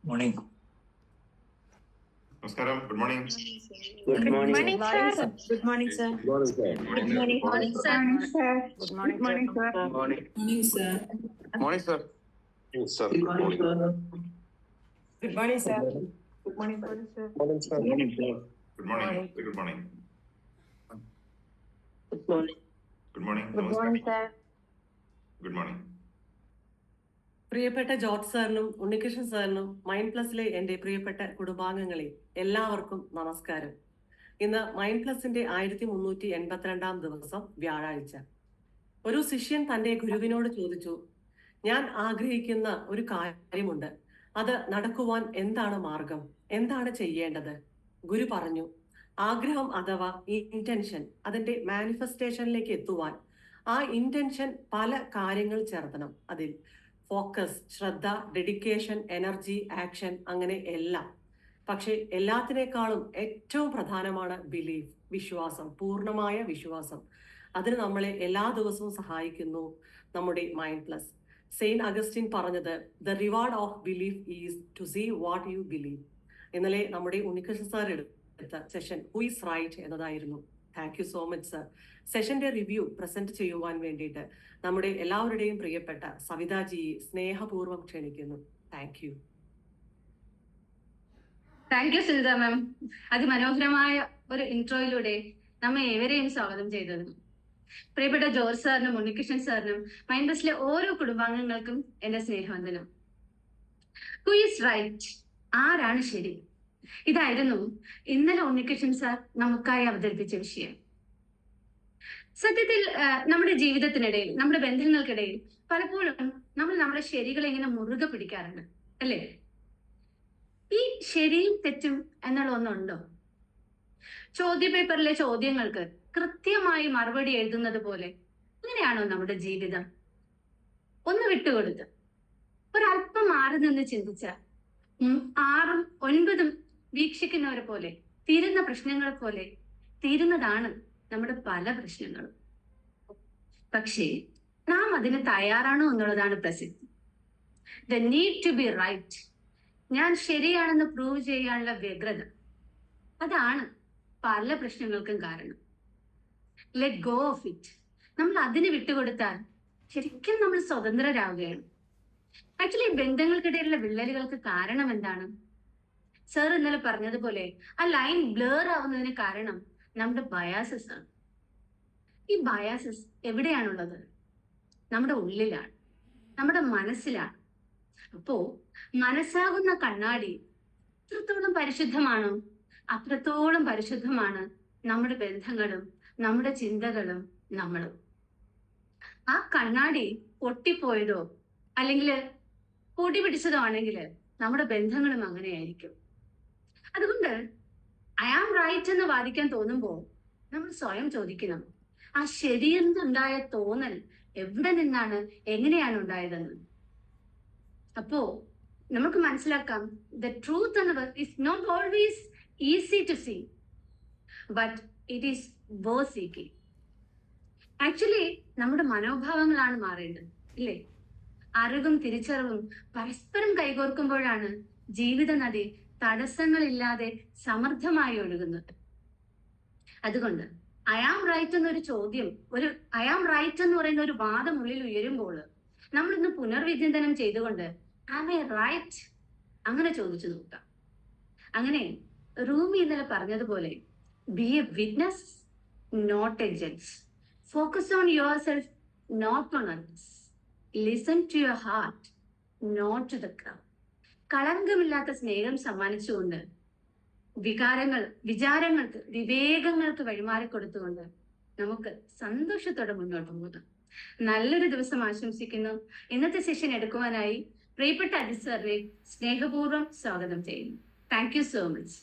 Morning. Namaskaram. Good morning. Good morning, Morning, sir. Good morning, sir. Good morning, sir. Good morning, sir. Good morning, sir. Morning. Morning, sir. Morning, sir. Yes, sir. Good morning, sir. Good morning, sir. Good morning, sir. Morning, sir. Morning, sir. Good morning. Good morning. Good morning. Good morning. Good morning, sir. Good morning. പ്രിയപ്പെട്ട George സാറിനും ഉണ്ണികൃഷ്ണൻ സാറിനും mind പ്ലസിലെ എൻ്റെ പ്രിയപ്പെട്ട കുടുംബാംഗങ്ങളെ എല്ലാവർക്കും നമസ്കാരം. ഇന്ന് mind പ്ലസിന്റെ 1382 ദിവസം വ്യാഴാഴ്ച. ഒരു ശിഷ്യൻ തന്റെ ഗുരുവിനോട് ചോദിച്ചു, ഞാൻ ആഗ്രഹിക്കുന്ന ഒരു കാര്യമുണ്ട്, അത് നടക്കുവാൻ എന്താണ് മാർഗം, എന്താണ് ചെയ്യേണ്ടത്? ഗുരു പറഞ്ഞു, ആഗ്രഹം അഥവാ ഇന്റൻഷൻ, അതിന്റെ മാനിഫെസ്റ്റേഷനിലേക്ക് എത്തുവാൻ ആ ഇന്റൻഷൻ പല കാര്യങ്ങൾ ചേർത്തണം. അതിൽ ഫോക്കസ്, ശ്രദ്ധ, ഡെഡിക്കേഷൻ, എനർജി, ആക്ഷൻ, അങ്ങനെ എല്ലാം. പക്ഷെ എല്ലാത്തിനേക്കാളും ഏറ്റവും പ്രധാനമാണ് ബിലീഫ്, വിശ്വാസം, പൂർണ്ണമായ വിശ്വാസം. അതിന് നമ്മളെ എല്ലാ ദിവസവും സഹായിക്കുന്നു നമ്മുടെ മൈൻഡ് പ്ലസ്. സെയിന്റ് അഗസ്റ്റിൻ പറഞ്ഞത്, the reward of belief is to see what you believe. ഇന്നലെ നമ്മുടെ ഉണ്ണികൃഷ്ണൻ സാർ എടുത്ത സെഷൻ ഹു ഈസ് റൈറ്റ് എന്നതായിരുന്നു. Thank you so much sir. സെഷന്റെ റിവ്യൂ പ്രസന്റ് ചെയ്യുവാൻ വേണ്ടിയിട്ട് നമ്മുടെ എല്ലാവരുടെയും പ്രിയപ്പെട്ട സവിതാജിയെ സ്നേഹപൂർവ്വം ക്ഷണിക്കുന്നു. Thank you. Thank you Sunita ma'am. അതിമനോഹരമായ ഒരു ഇൻട്രോയിലൂടെ നമ്മെ ഏവരെയും സ്വാഗതം ചെയ്തത്. പ്രിയപ്പെട്ട ജോർജ് സാറിനും ഉണ്ണികൃഷ്ണൻ സാറിനും മൈൻഡ് ബസിലെ ഓരോ കുടുംബാംഗങ്ങൾക്കും എന്റെ സ്നേഹവന്ദനം. Who is right? ആരാണ് ശരി? ഇതായിരുന്നു ഇന്നലെ ഉണ്ണികൃഷ്ണൻ സാർ നമുക്കായി അവതരിപ്പിച്ച വിഷയം. സത്യത്തിൽ നമ്മുടെ ജീവിതത്തിനിടയിൽ, നമ്മുടെ ബന്ധങ്ങൾക്കിടയിൽ പലപ്പോഴും നമ്മൾ നമ്മുടെ ശരികളെ ഇങ്ങനെ മുറുകെ പിടിക്കാറുണ്ട്, അല്ലേ? ഈ ശരിയും തെറ്റും എന്നുള്ള ഒന്നുണ്ടോ? ചോദ്യപേപ്പറിലെ ചോദ്യങ്ങൾക്ക് കൃത്യമായി മറുപടി എഴുതുന്നത് പോലെ അങ്ങനെയാണോ നമ്മുടെ ജീവിതം? ഒന്ന് വിട്ടുകൊടുത്ത് ഒരല്പം മാറി നിന്ന് ചിന്തിച്ച 6ഉം 9ഉം വീക്ഷിക്കുന്നവരെ പോലെ തീരുന്ന പ്രശ്നങ്ങളെ പോലെ തീരുന്നതാണ് നമ്മുടെ പല പ്രശ്നങ്ങളും. പക്ഷേ നാം അതിന് തയ്യാറാണോ എന്നുള്ളതാണ് പ്രസക്തി. The need to be right, ഞാൻ ശരിയാണെന്ന് പ്രൂവ് ചെയ്യാനുള്ള വ്യഗ്രത, അതാണ് പല പ്രശ്നങ്ങൾക്കും കാരണം. Let go of it. നമ്മൾ അതിന് വിട്ടുകൊടുത്താൽ ശരിക്കും നമ്മൾ സ്വതന്ത്രരാകുകയാണ്. ആക്ച്വലി ബന്ധങ്ങൾക്കിടയിലുള്ള വിള്ളലുകൾക്ക് കാരണം എന്താണ്? സർ ഇന്നലെ പറഞ്ഞതുപോലെ ആ ലൈൻ ബ്ലർ ആവുന്നതിന് കാരണം നമ്മുടെ ബയാസസ് ആണ്. ഈ ബയാസസ് എവിടെയാണുള്ളത്? നമ്മുടെ ഉള്ളിലാണ്, നമ്മുടെ മനസ്സിലാണ്. അപ്പോ മനസ്സാകുന്ന കണ്ണാടി എത്രത്തോളം പരിശുദ്ധമാണോ അത്രത്തോളം പരിശുദ്ധമാണ് നമ്മുടെ ബന്ധങ്ങളും നമ്മുടെ ചിന്തകളും നമ്മളും. ആ കണ്ണാടി പൊട്ടിപ്പോയതോ അല്ലെങ്കിൽ പൊടി പിടിച്ചതോ ആണെങ്കിൽ നമ്മുടെ ബന്ധങ്ങളും അങ്ങനെയായിരിക്കും. അതുകൊണ്ട് ഐ ആം റൈറ്റ് എന്ന് വാദിക്കാൻ തോന്നുമ്പോൾ നമ്മൾ സ്വയം ചോദിക്കണം, ആ ശരിയെന്നുണ്ടായ തോന്നൽ എവിടെ നിന്നാണ്, എങ്ങനെയാണ് ഉണ്ടായതെന്ന്. അപ്പോ നമുക്ക് മനസ്സിലാക്കാം, ദ ട്രൂത്ത് എന്നത് is not always easy to see, but it is worth seeking. Actually നമ്മുടെ മനോഭാവങ്ങളാണ് മാറേണ്ടത്, ഇല്ലേ? അറിവും തിരിച്ചറിവും പരസ്പരം കൈകോർക്കുമ്പോഴാണ് ജീവിത നദി തടസ്സങ്ങളില്ലാതെ സമൃദ്ധമായി ഒഴുകുന്നത്. അതുകൊണ്ട് ഐ ആം റൈറ്റ് എന്നൊരു ചോദ്യം, ഒരു ഐ ആം റൈറ്റ് എന്ന് പറയുന്ന ഒരു വാദം ഉള്ളിൽ ഉയരുമ്പോൾ നമ്മളിന്ന് പുനർവിചിന്തനം ചെയ്തുകൊണ്ട് ആം ഐ റൈറ്റ് അങ്ങനെ ചോദിച്ചു നോക്കാം. അങ്ങനെ റൂമി ഇന്നലെ പറഞ്ഞതുപോലെ, be a witness not a judge, focus on yourself not on others, listen to your heart not to the crowd. കളങ്കമില്ലാത്ത സ്നേഹം സമ്മാനിച്ചുകൊണ്ട് വിചാരങ്ങൾക്ക്, വിവേകങ്ങൾക്ക് വഴിമാറിക്കൊടുത്തുകൊണ്ട് നമുക്ക് സന്തോഷത്തോടെ മുന്നോട്ട് പോകാം. നല്ലൊരു ദിവസം ആശംസിക്കുന്നു. ഇന്നത്തെ സെഷൻ എടുക്കുവാനായി പ്രിയപ്പെട്ട അജിത് സാറിനെ സ്നേഹപൂർവ്വം സ്വാഗതം ചെയ്യുന്നു. Thank you so much.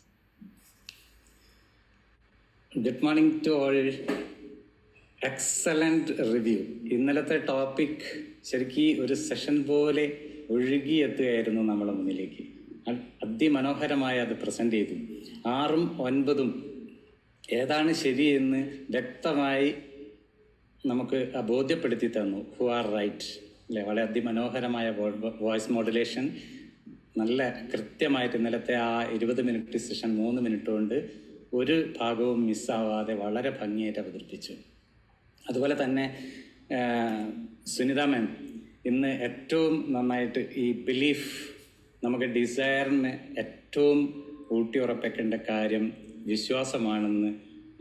Good morning to all. Excellent review. ഇന്നലത്തെ ടോപ്പിക് ശരിക്കും ഒരു സെഷൻ പോലെ ഒഴുകിയെത്തുകയായിരുന്നു നമ്മുടെ മുന്നിലേക്ക്. അതിമനോഹരമായി അത് പ്രസന്റ് ചെയ്തു. 6ഉം 9ഉം ഏതാണ് ശരിയെന്ന് വ്യക്തമായി നമുക്ക് ബോധ്യപ്പെടുത്തി തന്നു. ഹു ആർ റൈറ്റ് അല്ലേ? വളരെ അതിമനോഹരമായ വോയിസ് മോഡുലേഷൻ, നല്ല കൃത്യമായിട്ട് ഇന്നലത്തെ ആ 20 മിനിറ്റ് സെഷൻ 3 മിനിറ്റ് കൊണ്ട് ഒരു ഭാഗവും മിസ്സാവാതെ വളരെ ഭംഗിയായിട്ട് അവതരിപ്പിച്ചു. അതുപോലെ തന്നെ സുനിത മാം ഇന്ന് ഏറ്റവും നന്നായിട്ട് ഈ ബിലീഫ്, നമുക്ക് ഡിസയറിന് ഏറ്റവും ഊട്ടിയുറപ്പിക്കേണ്ട കാര്യം വിശ്വാസമാണെന്ന്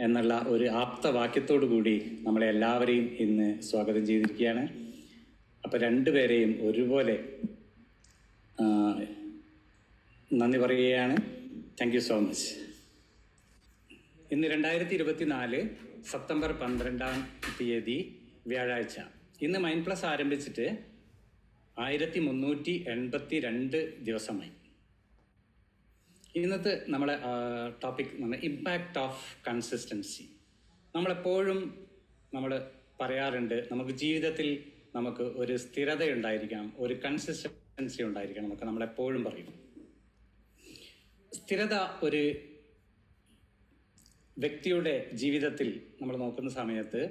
എന്നുള്ള ഒരു ആപ്തവാക്യത്തോടു കൂടി നമ്മളെ എല്ലാവരെയും ഇന്ന് സ്വാഗതം ചെയ്തിരിക്കുകയാണ്. അപ്പോൾ രണ്ടുപേരെയും ഒരുപോലെ നന്ദി പറയുകയാണ്. Thank you so much. ഇന്ന് 2024 സെപ്റ്റംബർ 12 വ്യാഴാഴ്ച. ഇന്ന് മൈൻഡ് പ്ലസ് ആരംഭിച്ചിട്ട് 1382 ദിവസമായി. ഇന്നത്തെ നമ്മളെ ടോപ്പിക് ഇമ്പാക്റ്റ് ഓഫ് കൺസിസ്റ്റൻസി. നമ്മളെപ്പോഴും നമ്മൾ പറയാറുണ്ട്, നമുക്ക് ജീവിതത്തിൽ നമുക്ക് ഒരു സ്ഥിരത ഉണ്ടായിരിക്കണം, ഒരു കൺസിസ്റ്റൻസി ഉണ്ടായിരിക്കണം എന്നൊക്കെ നമ്മളെപ്പോഴും പറയും. സ്ഥിരത ഒരു വ്യക്തിയുടെ ജീവിതത്തിൽ നമ്മൾ നോക്കുന്ന സമയത്ത്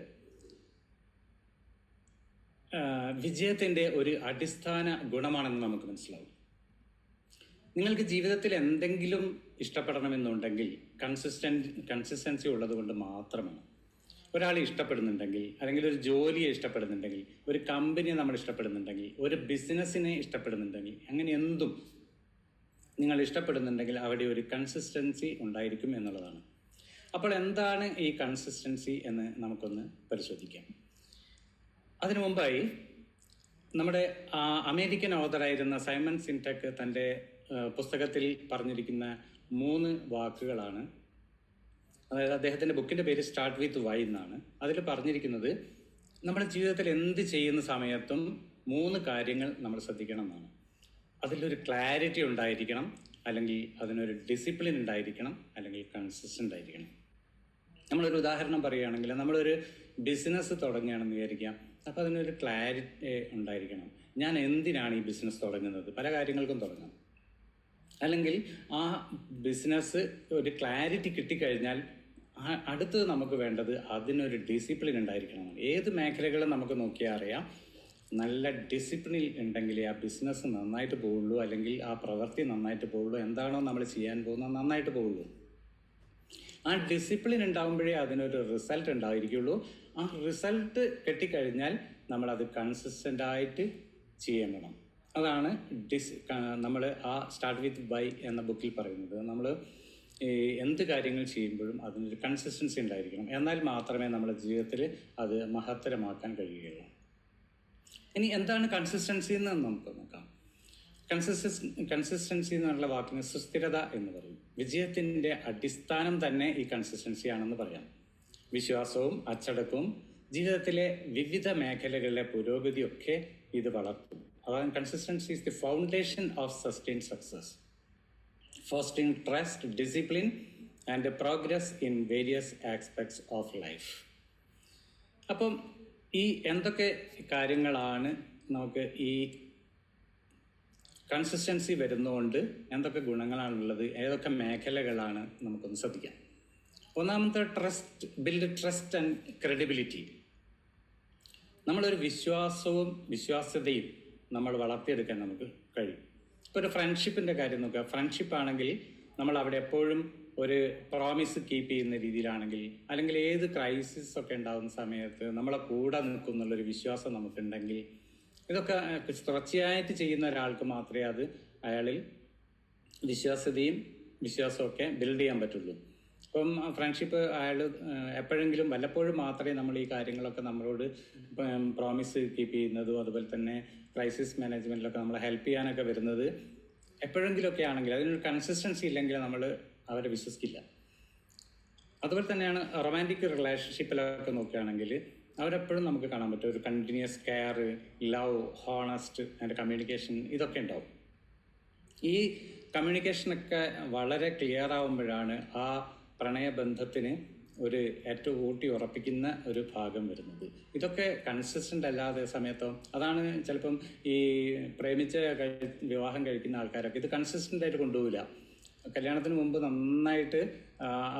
വിജയത്തിൻ്റെ ഒരു അടിസ്ഥാന ഗുണമാണെന്ന് നമുക്ക് മനസ്സിലാവും. നിങ്ങൾക്ക് ജീവിതത്തിൽ എന്തെങ്കിലും ഇഷ്ടപ്പെടണമെന്നുണ്ടെങ്കിൽ കൺസിസ്റ്റൻസി ഉള്ളത് കൊണ്ട് മാത്രമാണ്. ഒരാളെ ഇഷ്ടപ്പെടുന്നുണ്ടെങ്കിൽ, അല്ലെങ്കിൽ ഒരു ജോലിയെ ഇഷ്ടപ്പെടുന്നുണ്ടെങ്കിൽ, ഒരു കമ്പനിയെ നമ്മൾ ഇഷ്ടപ്പെടുന്നുണ്ടെങ്കിൽ, ഒരു ബിസിനസ്സിനെ ഇഷ്ടപ്പെടുന്നുണ്ടെങ്കിൽ, അങ്ങനെ എന്തും നിങ്ങൾ ഇഷ്ടപ്പെടുന്നുണ്ടെങ്കിൽ അവിടെ ഒരു കൺസിസ്റ്റൻസി ഉണ്ടായിരിക്കും എന്നുള്ളതാണ്. അപ്പോൾ എന്താണ് ഈ കൺസിസ്റ്റൻസി എന്ന് നമുക്കൊന്ന് പരിശോധിക്കാം. അതിനു മുമ്പായി നമ്മുടെ അമേരിക്കൻ ഓഥറായിരുന്ന സൈമൺ സിൻടെക് തൻ്റെ പുസ്തകത്തിൽ പറഞ്ഞിരിക്കുന്ന 3 വാക്കുകളാണ്. അതായത് അദ്ദേഹത്തിൻ്റെ ബുക്കിൻ്റെ പേര് സ്റ്റാർട്ട് വിത്ത് വൈ എന്നാണ്. അതിൽ പറഞ്ഞിരിക്കുന്നത് നമ്മുടെ ജീവിതത്തിൽ എന്ത് ചെയ്യുന്ന സമയത്തും 3 കാര്യങ്ങൾ നമ്മൾ ശ്രദ്ധിക്കണം എന്നാണ്. അതിലൊരു ക്ലാരിറ്റി ഉണ്ടായിരിക്കണം, അല്ലെങ്കിൽ അതിനൊരു ഡിസിപ്ലിൻ ഉണ്ടായിരിക്കണം, അല്ലെങ്കിൽ കൺസിസ്റ്റൻ്റ് ആയിരിക്കണം. നമ്മളൊരു ഉദാഹരണം പറയുകയാണെങ്കിൽ, നമ്മളൊരു ബിസിനസ് തുടങ്ങുകയാണെന്ന് വിചാരിക്കാം. അപ്പോൾ അതിനൊരു ക്ലാരിറ്റി ഉണ്ടായിരിക്കണം. ഞാൻ എന്തിനാണ് ഈ ബിസിനസ് തുടങ്ങുന്നത്? പല കാര്യങ്ങൾക്കും തുടങ്ങാം. അല്ലെങ്കിൽ ആ ബിസിനസ് ഒരു ക്ലാരിറ്റി കിട്ടിക്കഴിഞ്ഞാൽ അടുത്തത് നമുക്ക് വേണ്ടത് അതിനൊരു ഡിസിപ്ലിൻ ഉണ്ടായിരിക്കണം. ഏത് മേഖലകളും നമുക്ക് നോക്കിയാൽ അറിയാം, നല്ല ഡിസിപ്ലിൻ ഉണ്ടെങ്കിലേ ആ ബിസിനസ് നന്നായിട്ട് പോവുള്ളൂ, അല്ലെങ്കിൽ ആ പ്രവൃത്തി നന്നായിട്ട് പോവുള്ളൂ, എന്താണോ നമ്മൾ ചെയ്യാൻ പോകുന്നത് നന്നായിട്ട് പോവുള്ളൂ. ആ ഡിസിപ്ലിൻ ഉണ്ടാകുമ്പോഴേ അതിനൊരു റിസൾട്ട് ഉണ്ടായിരിക്കുള്ളൂ. ആ റിസൾട്ട് കിട്ടിക്കഴിഞ്ഞാൽ നമ്മളത് കൺസിസ്റ്റൻ്റ് ആയിട്ട് ചെയ്യണം. അതാണ് നമ്മൾ ആ സ്റ്റാർട്ട് വിത്ത് ബൈ എന്ന ബുക്കിൽ പറയുന്നത്. നമ്മൾ എന്ത് കാര്യങ്ങൾ ചെയ്യുമ്പോഴും അതിനൊരു കൺസിസ്റ്റൻസി ഉണ്ടായിരിക്കണം. എന്നാൽ മാത്രമേ നമ്മുടെ ജീവിതത്തിൽ അത് മഹത്തരമാക്കാൻ കഴിയുകയുള്ളൂ. ഇനി എന്താണ് കൺസിസ്റ്റൻസി എന്ന് നമുക്ക് നോക്കാം. കൺസിസ്റ്റൻസി എന്നുള്ള വാക്കിന് സുസ്ഥിരത എന്ന് പറയും. വിജയത്തിൻ്റെ അടിസ്ഥാനം തന്നെ ഈ കൺസിസ്റ്റൻസി ആണെന്ന് പറയാം. വിശ്വാസവും അച്ചടക്കവും ജീവിതത്തിലെ വിവിധ മേഖലകളിലെ പുരോഗതിയൊക്കെ ഇത് വളർത്തും. അതാണ് consistency is the foundation of sustain success, fostering trust, discipline and progress in various aspects of life. അപ്പം ഈ എന്തൊക്കെ കാര്യങ്ങളാണ് നമുക്ക് ഈ കൺസിസ്റ്റൻസി വരുന്നതുകൊണ്ട് എന്തൊക്കെ ഗുണങ്ങളാണുള്ളത്, ഏതൊക്കെ മേഖലകളാണ് നമുക്കൊന്ന് ശ്രദ്ധിക്കാം. ഒന്നാമത്തെ ബിൽഡ് ട്രസ്റ്റ് ആൻഡ് ക്രെഡിബിലിറ്റി. നമ്മളൊരു വിശ്വാസവും വിശ്വാസ്യതയും നമ്മൾ വളർത്തിയെടുക്കാൻ നമുക്ക് കഴിയും. ഇപ്പോൾ ഒരു ഫ്രണ്ട്ഷിപ്പിൻ്റെ കാര്യം നോക്കുക. ഫ്രണ്ട്ഷിപ്പ് ആണെങ്കിൽ നമ്മൾ അവിടെ എപ്പോഴും ഒരു പ്രോമിസ് കീപ്പ് ചെയ്യുന്ന രീതിയിലാണെങ്കിൽ, അല്ലെങ്കിൽ ഏത് ക്രൈസിസ് ഒക്കെ ഉണ്ടാകുന്ന സമയത്ത് നമ്മളെ കൂടെ നിൽക്കുന്നുള്ളൊരു വിശ്വാസം നമുക്കുണ്ടെങ്കിൽ, ഇതൊക്കെ തുടർച്ചയായിട്ട് ചെയ്യുന്ന ഒരാൾക്ക് മാത്രമേ അത് അയാളിൽ വിശ്വാസ്യതയും വിശ്വാസമൊക്കെ ബിൽഡ് ചെയ്യാൻ പറ്റുള്ളൂ. ഇപ്പം ഫ്രണ്ട്ഷിപ്പ് അയാൾ എപ്പോഴെങ്കിലും വല്ലപ്പോഴും മാത്രമേ നമ്മൾ ഈ കാര്യങ്ങളൊക്കെ നമ്മളോട് പ്രോമിസ് കീപ്പ് ചെയ്യുന്നതും, അതുപോലെ തന്നെ ക്രൈസിസ് മാനേജ്മെൻറ്റിലൊക്കെ നമ്മളെ ഹെൽപ്പ് ചെയ്യാനൊക്കെ വരുന്നത് എപ്പോഴെങ്കിലുമൊക്കെ ആണെങ്കിൽ അതിനൊരു കൺസിസ്റ്റൻസി ഇല്ലെങ്കിൽ നമ്മൾ അവരെ വിശ്വസിക്കില്ല. അതുപോലെ തന്നെയാണ് റൊമാൻറ്റിക് റിലേഷൻഷിപ്പിലൊക്കെ നോക്കുകയാണെങ്കിൽ അവരെപ്പോഴും നമുക്ക് കാണാൻ പറ്റും ഒരു continuous care, love, honest and communication, ഇതൊക്കെ ഉണ്ടാവും. ഈ കമ്മ്യൂണിക്കേഷനൊക്കെ വളരെ ക്ലിയർ ആവുമ്പോഴാണ് ആ പ്രണയബന്ധത്തിന് ഒരു ഏറ്റവും ഊട്ടി ഉറപ്പിക്കുന്ന ഒരു ഭാഗം വരുന്നത്. ഇതൊക്കെ കൺസിസ്റ്റൻ്റ് അല്ലാതെ സമയത്തോ, അതാണ് ചിലപ്പം ഈ പ്രേമിച്ച് വിവാഹം കഴിക്കുന്ന ആൾക്കാരൊക്കെ ഇത് കൺസിസ്റ്റൻ്റ് ആയിട്ട് കൊണ്ടുപോകില്ല. കല്യാണത്തിന് മുമ്പ് നന്നായിട്ട്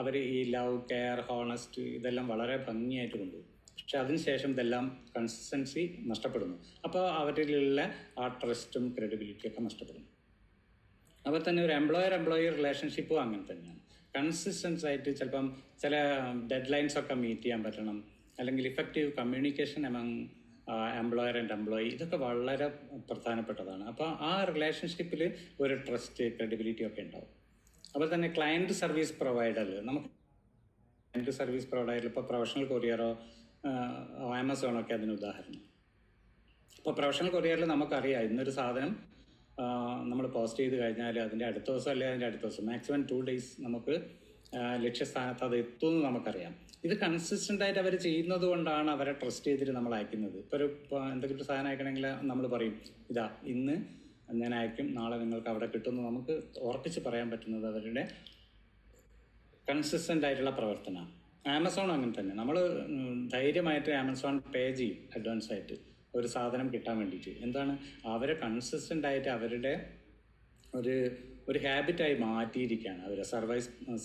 അവർ ഈ ലവ്, കെയർ, ഹോണസ്റ്റ് ഇതെല്ലാം വളരെ ഭംഗിയായിട്ട് കൊണ്ടുപോകും. പക്ഷെ അതിനുശേഷം ഇതെല്ലാം കൺസിസ്റ്റൻസി നഷ്ടപ്പെടുന്നു. അപ്പോൾ അവരിലുള്ള ആ ട്രസ്റ്റും ക്രെഡിബിലിറ്റിയൊക്കെ നഷ്ടപ്പെടുന്നു. അതുപോലെ തന്നെ ഒരു എംപ്ലോയർ റിലേഷൻഷിപ്പും അങ്ങനെ തന്നെയാണ്. കൺസിസ്റ്റൻസ് ആയിട്ട് ചിലപ്പം ചില ഡെഡ് ലൈൻസ് ഒക്കെ മീറ്റ് ചെയ്യാൻ പറ്റണം, അല്ലെങ്കിൽ effective communication among employer and employee, ഇതൊക്കെ വളരെ പ്രധാനപ്പെട്ടതാണ്. അപ്പോൾ ആ റിലേഷൻഷിപ്പിൽ ഒരു ട്രസ്റ്റ്, ക്രെഡിബിലിറ്റി ഒക്കെ ഉണ്ടാവും. അതുപോലെ തന്നെ ക്ലയൻറ്റ് സർവീസ് പ്രൊവൈഡറിൽ നമുക്ക് ക്ലയൻറ്റ് സർവീസ് പ്രൊവൈഡറിൽ ഇപ്പോൾ പ്രൊഫഷണൽ കൊറിയറോ ആമസോണോ ഒക്കെ അതിന് ഉദാഹരണം. ഇപ്പോൾ പ്രൊഫഷണൽ കൊറിയറിൽ നമുക്കറിയാം ഇന്നൊരു സാധനം നമ്മൾ പോസ്റ്റ് ചെയ്ത് കഴിഞ്ഞാൽ അതിൻ്റെ അടുത്ത ദിവസം അല്ലെങ്കിൽ അതിൻ്റെ അടുത്ത ദിവസം മാക്സിമം 2 days നമുക്ക് ലക്ഷ്യസ്ഥാനത്ത് അത് എത്തുമെന്ന് നമുക്കറിയാം. ഇത് കൺസിസ്റ്റൻ്റ് ആയിട്ട് അവർ ചെയ്യുന്നത് കൊണ്ടാണ് അവരെ ട്രസ്റ്റ് ചെയ്തിട്ട് നമ്മൾ അയക്കുന്നത്. ഇപ്പോൾ എന്തെങ്കിലും ഒരു സാധനം അയക്കണമെങ്കിൽ നമ്മൾ പറയും, ഇതാ ഇന്ന് ഞാൻ അയക്കും, നാളെ നിങ്ങൾക്ക് അവിടെ കിട്ടുമെന്ന് നമുക്ക് ഉറപ്പിച്ച് പറയാൻ പറ്റുന്നത് അവരുടെ കൺസിസ്റ്റൻ്റ് ആയിട്ടുള്ള പ്രവർത്തനമാണ്. ആമസോൺ അങ്ങനെ തന്നെ. നമ്മൾ ധൈര്യമായിട്ട് ആമസോൺ പേ ചെയ്യും അഡ്വാൻസ് ആയിട്ട് ഒരു സാധനം കിട്ടാൻ വേണ്ടിയിട്ട്. എന്താണ്, അവരെ കൺസിസ്റ്റൻ്റ് ആയിട്ട് അവരുടെ ഒരു ഹാബിറ്റായി മാറ്റിയിരിക്കുകയാണ് അവർ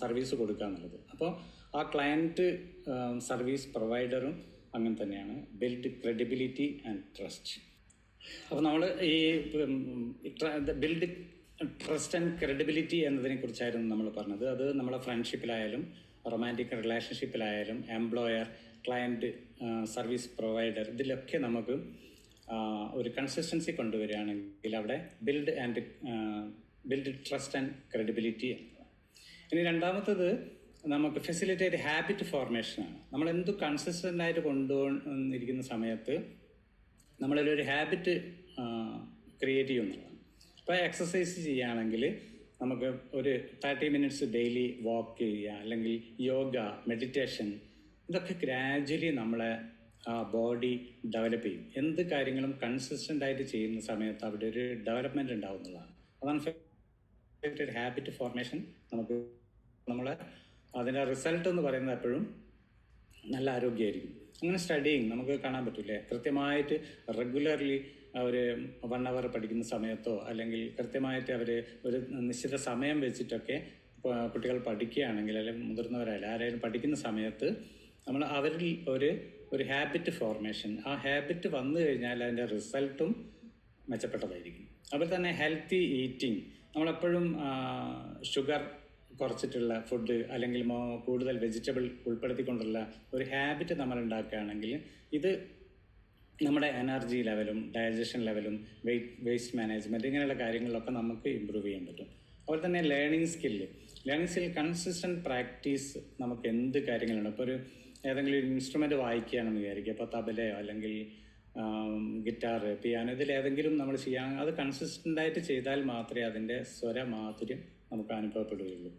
സർവീസ് കൊടുക്കുക എന്നുള്ളത്. അപ്പോൾ ആ ക്ലയൻറ്റ് സർവീസ് പ്രൊവൈഡറും അങ്ങനെ തന്നെയാണ്. Build credibility and trust. അപ്പോൾ നമ്മൾ ഈ ബിൽഡ് ട്രസ്റ്റ് ആൻഡ് ക്രെഡിബിലിറ്റി എന്നതിനെ കുറിച്ചായിരുന്നു നമ്മൾ പറഞ്ഞത്. അത് നമ്മളെ ഫ്രണ്ട്ഷിപ്പിലായാലും റൊമാൻറ്റിക് റിലേഷൻഷിപ്പിലായാലും എംപ്ലോയർ, ക്ലയൻറ്റ്, സർവീസ് പ്രൊവൈഡർ, ഇതിലൊക്കെ നമുക്ക് ഒരു കൺസിസ്റ്റൻസി കൊണ്ടുവരികയാണെങ്കിൽ അവിടെ ബിൽഡ് ട്രസ്റ്റ് ആൻഡ് ക്രെഡിബിലിറ്റി. ഇനി രണ്ടാമത്തത് നമുക്ക് ഫെസിലിറ്റേറ്റ് ഹാബിറ്റ് ഫോർമേഷനാണ്. നമ്മളെന്ത് കൺസിസ്റ്റൻ്റ് ആയിട്ട് കൊണ്ടുവന്നിരിക്കുന്ന സമയത്ത് നമ്മളിലൊരു ഹാബിറ്റ് ക്രിയേറ്റ് ചെയ്യുന്നതാണ്. ഇപ്പോൾ എക്സസൈസ് ചെയ്യുകയാണെങ്കിൽ നമുക്ക് ഒരു 30 minutes ഡെയിലി വാക്ക് ചെയ്യുക, അല്ലെങ്കിൽ യോഗ, മെഡിറ്റേഷൻ, ഇതൊക്കെ ഗ്രാജ്വലി നമ്മളെ ബോഡി ഡെവലപ്പ് ചെയ്യും. എന്ത് കാര്യങ്ങളും കൺസിസ്റ്റൻ്റ് ആയിട്ട് ചെയ്യുന്ന സമയത്ത് അവിടെ ഒരു ഡെവലപ്മെൻറ്റ് ഉണ്ടാവുന്നതാണ്. അതാണ് ഹാബിറ്റ് ഫോർമേഷൻ. നമ്മളെ അതിൻ്റെ റിസൾട്ട് എന്ന് പറയുന്നത് എപ്പോഴും നല്ല ആരോഗ്യമായിരിക്കും. അങ്ങനെ സ്റ്റഡിങ് നമുക്ക് കാണാൻ പറ്റില്ലേ, കൃത്യമായിട്ട് റെഗുലർലി ഒരു 1 hour പഠിക്കുന്ന സമയത്തോ അല്ലെങ്കിൽ കൃത്യമായിട്ട് അവർ ഒരു നിശ്ചിത സമയം വെച്ചിട്ടൊക്കെ കുട്ടികൾ പഠിക്കുകയാണെങ്കിൽ, അല്ലെങ്കിൽ മുതിർന്നവരായാലും ആരായാലും പഠിക്കുന്ന സമയത്ത് നമ്മൾ അവരിൽ ഒരു ഹാബിറ്റ് ഫോർമേഷൻ, ആ ഹാബിറ്റ് വന്നു കഴിഞ്ഞാൽ അതിൻ്റെ റിസൾട്ടും മെച്ചപ്പെട്ടതായിരിക്കും. അതുപോലെ തന്നെ ഹെൽത്തി ഈറ്റിംഗ്. നമ്മളെപ്പോഴും ഷുഗർ കുറച്ചിട്ടുള്ള ഫുഡ് അല്ലെങ്കിൽ കൂടുതൽ വെജിറ്റബിൾ ഉൾപ്പെടുത്തിക്കൊണ്ടുള്ള ഒരു ഹാബിറ്റ് നമ്മൾ ഉണ്ടാക്കുകയാണെങ്കിൽ ഇത് നമ്മുടെ എനർജി ലെവലും ഡൈജഷൻ ലെവലും വേസ്റ്റ് മാനേജ്മെൻറ്റ് ഇങ്ങനെയുള്ള കാര്യങ്ങളിലൊക്കെ നമുക്ക് ഇമ്പ്രൂവ് ചെയ്യാൻ പറ്റും. അതുപോലെ തന്നെ ലേണിംഗ് സ്കില്ല് കൺസിസ്റ്റൻറ്റ് പ്രാക്ടീസ്. നമുക്ക് എന്ത് കാര്യങ്ങളുണ്ട്, ഇപ്പോൾ ഏതെങ്കിലും ഒരു ഇൻസ്ട്രുമെൻ്റ് വായിക്കുകയാണെന്ന് വിചാരിക്കുക, ഇപ്പോൾ തബലയോ അല്ലെങ്കിൽ ഗിറ്റാർ, പിയാനോ, ഇതിലേതെങ്കിലും നമ്മൾ ചെയ്യാൻ അത് കൺസിസ്റ്റൻ്റായിട്ട് ചെയ്താൽ മാത്രമേ അതിൻ്റെ സ്വരമാധുര്യം നമുക്ക് അനുഭവപ്പെടുകയുള്ളൂ.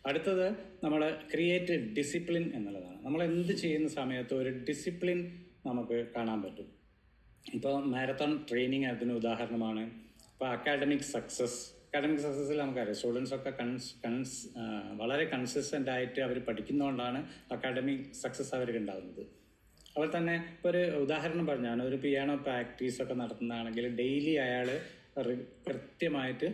അടുത്തത് നമ്മൾ ക്രിയേറ്റ് ഡിസിപ്ലിൻ എന്നുള്ളതാണ്. നമ്മൾ എന്ത് ചെയ്യുന്ന സമയത്ത് ഒരു ഡിസിപ്ലിൻ നമുക്ക് കാണാൻ പറ്റും. ഇപ്പോൾ മാരത്തോൺ ട്രെയിനിങ് അതിന് ഉദാഹരണമാണ്. ഇപ്പോൾ അക്കാഡമിക് സക്സസ്സിൽ നമുക്കറിയാം സ്റ്റുഡൻസൊക്കെ വളരെ കൺസിസ്റ്റൻ്റ് ആയിട്ട് അവർ പഠിക്കുന്നതുകൊണ്ടാണ് അക്കാഡമിക് സക്സസ് അവർക്ക് ഉണ്ടാകുന്നത്. അതുപോലെ തന്നെ ഇപ്പോൾ ഒരു ഉദാഹരണം പറഞ്ഞാണ്, ഒരു പിയാനോ പ്രാക്ടീസൊക്കെ നടത്തുന്നതാണെങ്കിൽ ഡെയിലി അയാൾ കൃത്യമായിട്ട്